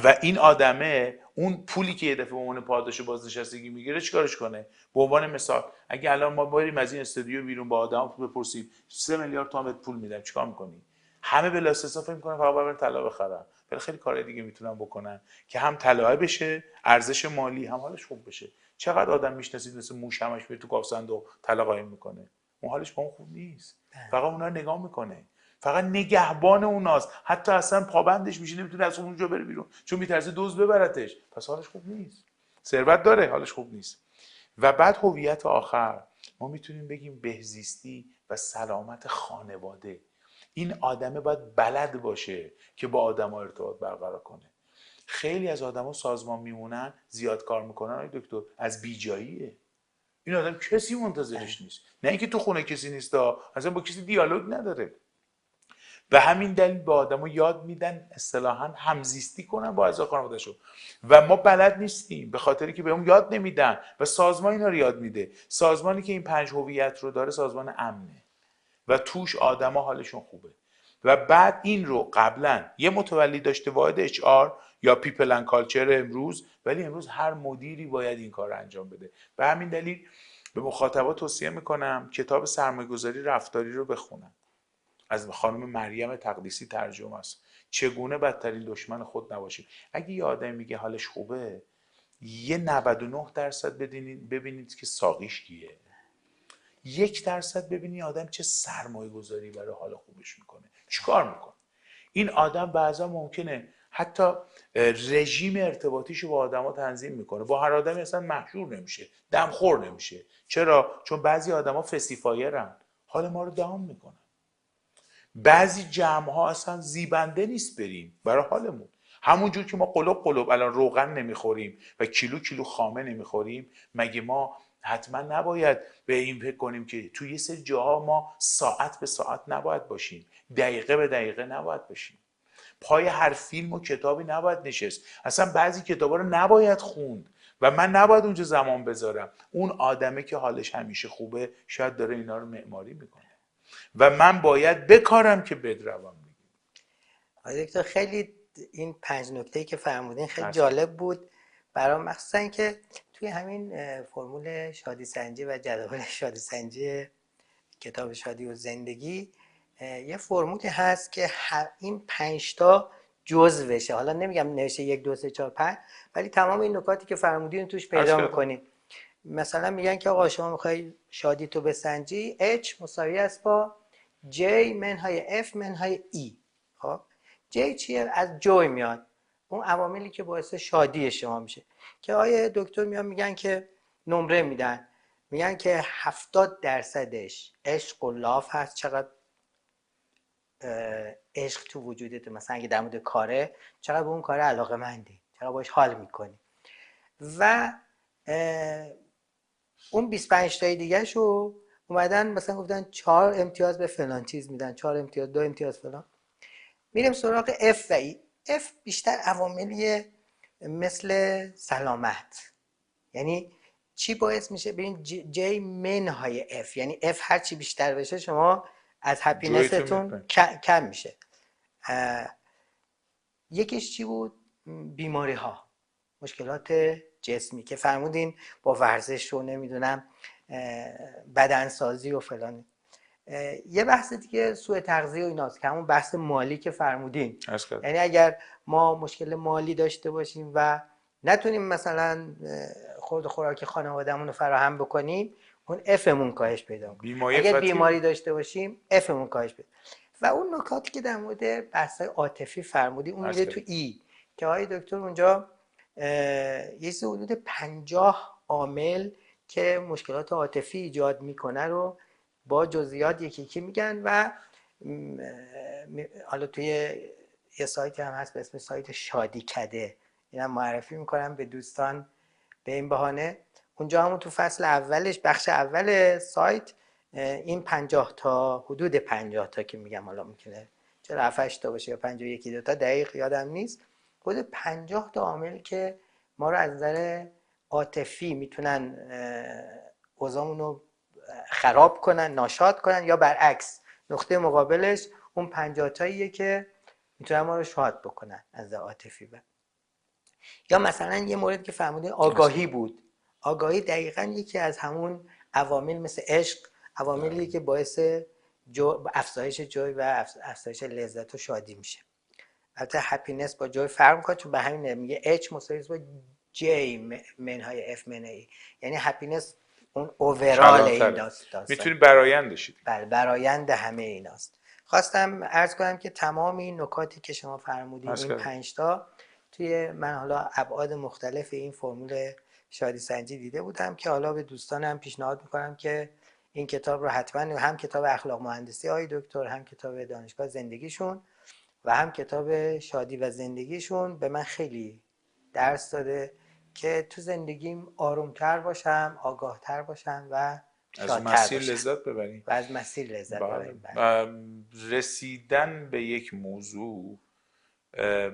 و این آدمه اون پولی که یه دفعه به عنوان پاداش بازنشستگی میگیره چیکارش کنه. به عنوان مثال اگه الان ما بریم از این استودیو بیرون با آدم بپرسیم 3 میلیارد تومان پول میدم چیکار میکنی؟ همه بلا استثنا فکر میکنن فقط برن طلا بخرن، ولی خیلی کارهای دیگه میتونن بکنن که هم طلا بشه، ارزش مالی، هم حالش خوب بشه. چقدر آدم میشناسید مثل موش همش میره تو گاو صندوق طلا قایم میکنه، اون حالش با اون خوب نیست، فقط اونا رو نگاه میکنه، فقط نگهبان اوناست، حتی اصلا پابندش میشه نمیتونه از اونجا بره بیرون چون میترسه دزد ببرتش، پس حالش خوب نیست. ثروت داره حالش خوب نیست. و بعد هویت آخر، ما میتونیم بگیم بهزیستی و سلامت خانواده. این آدمه باید بلد باشه که با آدما ارتباط برقرار کنه. خیلی از آدما سازمان میمونن زیاد کار میکنن آقای دکتر از بیجاییه. این آدم کسی منتظرش نیست، نه اینکه تو خونه کسی نیست، اصلا با کسی دیالوگ نداره. و همین دلیل به آدمو یاد میدن اصطلاحاً همزیستی کنن با اعضای خانواده‌شون و ما بلد نیستیم به خاطری که بهمون یاد نمیدن و سازمان اینا رو یاد میده. سازمانی که این 5 هویت رو داره سازمان امنه و توش آدما حالشون خوبه. و بعد این رو قبلا یه متولی داشته واحد اچ آر یا پیپل اند کالچر امروز، ولی امروز هر مدیری باید این کار رو انجام بده. به همین دلیل به مخاطبا توصیه میکنم کتاب سرمایه‌گذاری رفتاری رو بخونن، از خانم مریم تقدیسی ترجمه است. چگونه بدترین دشمن خود نباشیم. اگه یه آدم میگه حالش خوبه، یه 99% ببینید که ساقیش کیه، 1% ببینید آدم چه سرمایه گذاری برای حال خوبش میکنه، چیکار میکنه. این آدم بعضا ممکنه حتی رژیم ارتباطیشو با آدما تنظیم میکنه، با هر آدمی اصلا محشور نمیشه، دمخور نمیشه. چرا؟ چون بعضی آدما فسیفایرن، حال ما رو دام میکنن. بعضی جمع ها اصلا زیبنده نیست بریم برای حالمون. همونجور که ما قلوب الان روغن نمیخوریم و کیلو کیلو خامه نمیخوریم، مگه ما حتما نباید به این فکر کنیم که توی یه سری جاها ما ساعت به ساعت نباید باشیم، دقیقه به دقیقه نباید باشیم، پای هر فیلم و کتابی نباید نشست، اصلا بعضی کتابا رو نباید خوند و من نباید اونجا زمان بذارم. اون آدمه که حالش همیشه خوبه شاید داره اینا رو معماری میکنه و من باید بکارم که بدروم. آقای دکتر خیلی این 5 نکته‌ای که فرمودین خیلی هست. جالب بود برام، مخصوصا اینکه توی همین فرمول شادی سنجی و جدول شادی سنجی کتاب شادی و زندگی یه فرمولی هست که این 5 تا جزوشه، حالا نمیگم نوشته 1 2 3 4 5، ولی تمام این نکاتی که فرمودین توش پیدا میکنید. مثلا میگن که آقا شما میخوای شادی تو بسنجی، H مساوی است با J منهای F منهای E. خب J چیه؟ از جوی میاد، اون عواملی که باعث شادی شما میشه، که آقای دکتر میان میگن که نمره میدن، میگن که 70%ش عشق و لاف هست، چقدر عشق تو وجودت، مثلا اگه در مورد کاره چقدر به اون کار علاقه مندی، چقدر باش حال میکنی. و اون 25 تای دیگه شو اومدن مثلا گفتن 4 امتیاز به فلان چیز میدن، 4 امتیاز، 2 امتیاز فلان. میریم سراغ F و E. F بیشتر عواملیه مثل سلامت، یعنی چی باعث میشه ببین جی منهای F، یعنی F هر چی بیشتر بشه شما از هپینستون کم میشه. یکیش چی بود؟ بیماری ها، مشکلات جسمی که فرمودین با ورزش رو نمیدونم بدنسازی و فلان. یه بحث دیگه سوء تغذیه و ایناست که همون بحث مالی که فرمودین. یعنی اگر ما مشکل مالی داشته باشیم و نتونیم مثلا خورد خوراک خانوادهمون رو فراهم بکنیم، اون افمون کاهش پیدا میکنه. اگر بیماری داشته باشیم افمون کاهش پیدا. و اون نکاتی که در مورد بحث‌های عاطفی فرمودی اون میره تو ای که آقای دکتر اونجا یه چیزی حدود 50 عامل که مشکلات عاطفی ایجاد میکنه رو با جزئیات یکی یکی میگن و حالا توی یه سایتی هم هست به اسم سایت شادی کده، اینم معرفی میکنم به دوستان به این بهانه. اونجا همون تو فصل اولش بخش اول سایت این 50 تا حدود 50 تا که میگم، حالا ممکنه 47 تا باشه یا 51 دو تا دقیق یادم نیست، حدود 50 تا عامل که ما رو از نظر عاطفی میتونن اوضاعمون رو خراب کنن، ناشاد کنن، یا برعکس نقطه مقابلش اون 50 تاییه که میتونن ما رو شاد بکنن از نظر عاطفی. یا مثلا یه مورد که فرمودین آگاهی بود. آگاهی دقیقاً یکی از همون عوامل مثل عشق، عواملی که باعث افزایش جوی و افزایش لذت و شادی میشه. البته هپینس با جوی فرق میکنه، چون به همین میگه H مساوی با J منهای F منهای E، یعنی هپینس اون اوورال این داستان میتونی برآیندش. بله، برآیند همه ایناست. خواستم عرض کنم که تمام این نکاتی که شما فرمودین این 5 تا توی من حالا ابعاد مختلف این فرمول شادی سنجی دیده بودم که حالا به دوستانم پیشنهاد میکنم که این کتاب رو حتما، هم کتاب اخلاق مهندسی آقای دکتر، هم کتاب دانشگاه زندگیشون و هم کتاب شادی و زندگیشون به من خیلی درس داده که تو زندگیم آرومتر باشم، آگاهتر باشم و از مسیر لذت ببریم و از مسیر لذت ببریم. رسیدن به یک موضوع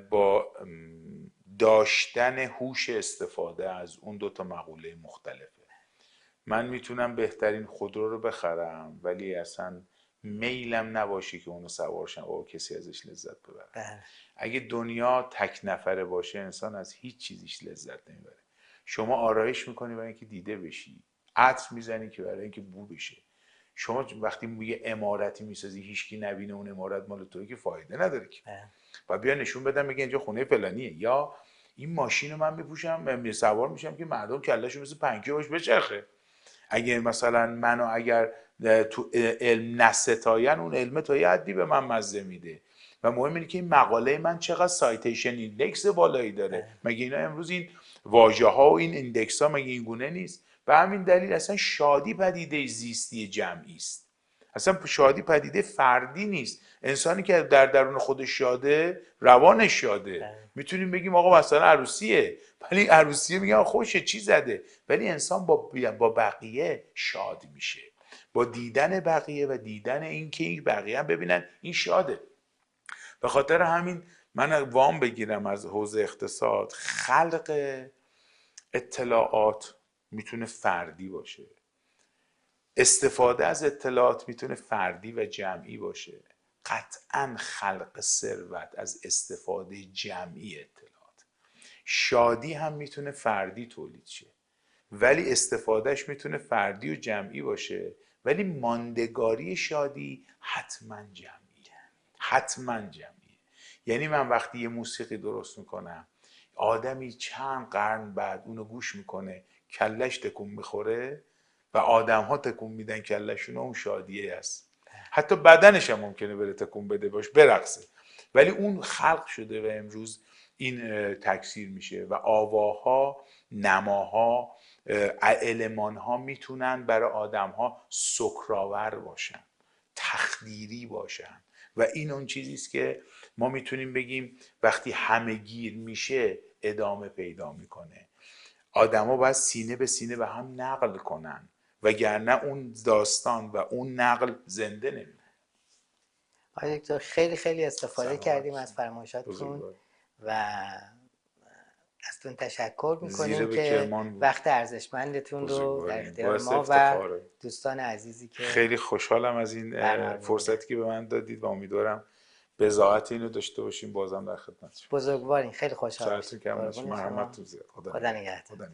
با داشتن هوش استفاده از اون دوتا مقوله مختلفه. من میتونم بهترین خودرو رو بخرم ولی اصلا میلم نباشه که اونو سوارشم و کسی ازش لذت ببره. اگه دنیا تک نفره باشه انسان از هیچ چیزیش لذت نمیبره. شما آرایش میکنی برای اینکه دیده بشی، عطر میزنی که برای اینکه بو بشه. شما وقتی یه عمارتی میسازی هیچکی نبینه اون عمارت مال توئه که فایده نداره که. و بیا نشون بدم میگه اینجا خونه فلانیه، یا این ماشین رو من میپوشم سوار میشم که مردم کلهشون مثل پنکه باش بچرخه. اگه مثلا منو اگر تو علم نستاین، اون علم تا یه حدی به من مزه میده. و مهم اینه که این مقاله من چقدر سایتیشن ایندکس بالایی داره. مگه اینا امروز این واژه ها و این ایندکس ها مگه این گونه نیست؟ به همین دلیل اصلا شادی پدیده زیستی جمعی است. اصلا شادی پدیده فردی نیست. انسانی که در درون خودش شاده روانش شاده. میتونیم بگیم آقا مثلا عروسیه، ولی عروسیه میگن خوشه چی زده، ولی انسان با بقیه شاد میشه، با دیدن بقیه و دیدن این که این بقیه هم ببینن این شاده. به خاطر همین من وام بگیرم از حوزه اقتصاد، خلق اطلاعات میتونه فردی باشه، استفاده از اطلاعات میتونه فردی و جمعی باشه. قطعا خلق ثروت از استفاده جمعی اطلاعات. شادی هم میتونه فردی تولید شه ولی استفادهش میتونه فردی و جمعی باشه، ولی ماندگاری شادی حتما جمعیه، حتما جمعیه. یعنی من وقتی یه موسیقی درست میکنم، آدمی چند قرن بعد اونو گوش میکنه کلش تکون میخوره و آدم ها تکون میدن کلشون، اون شادیه است. حتی بدنش هم ممکنه بره تکون بده باش برقصه، ولی اون خلق شده و امروز این تکثیر میشه و آواها، نماها، المانها میتونن برای آدمها سکرآور باشن، تخدیری باشن. و این اون چیزیست که ما میتونیم بگیم وقتی همه گیر میشه ادامه پیدا میکنه. آدما باید سینه به سینه به هم نقل کنن، وگرنه اون داستان و اون نقل زنده نمیمونه. آقای دکتر خیلی خیلی استفاده سلامت کردیم از باشین. فرمایشاتتون بزرگوار. و ازتون تشکر زیره میکنیم به که کرمان بود. وقت ارزشمندتون رو در بزرگواریم. اختیار باعث ما و افتخاره. دوستان عزیزی که خیلی خوشحالم از این برنامه فرصتی که به من دادید و امیدوارم بضاعت اینو داشته باشیم. بازم در خدمت شما. بزرگوارین. خیلی خوشحال ساعتون میشیم. کم نشه. قربون شما. مرحمتتون زیاد. خدا نگهدار. خدا نگهدار.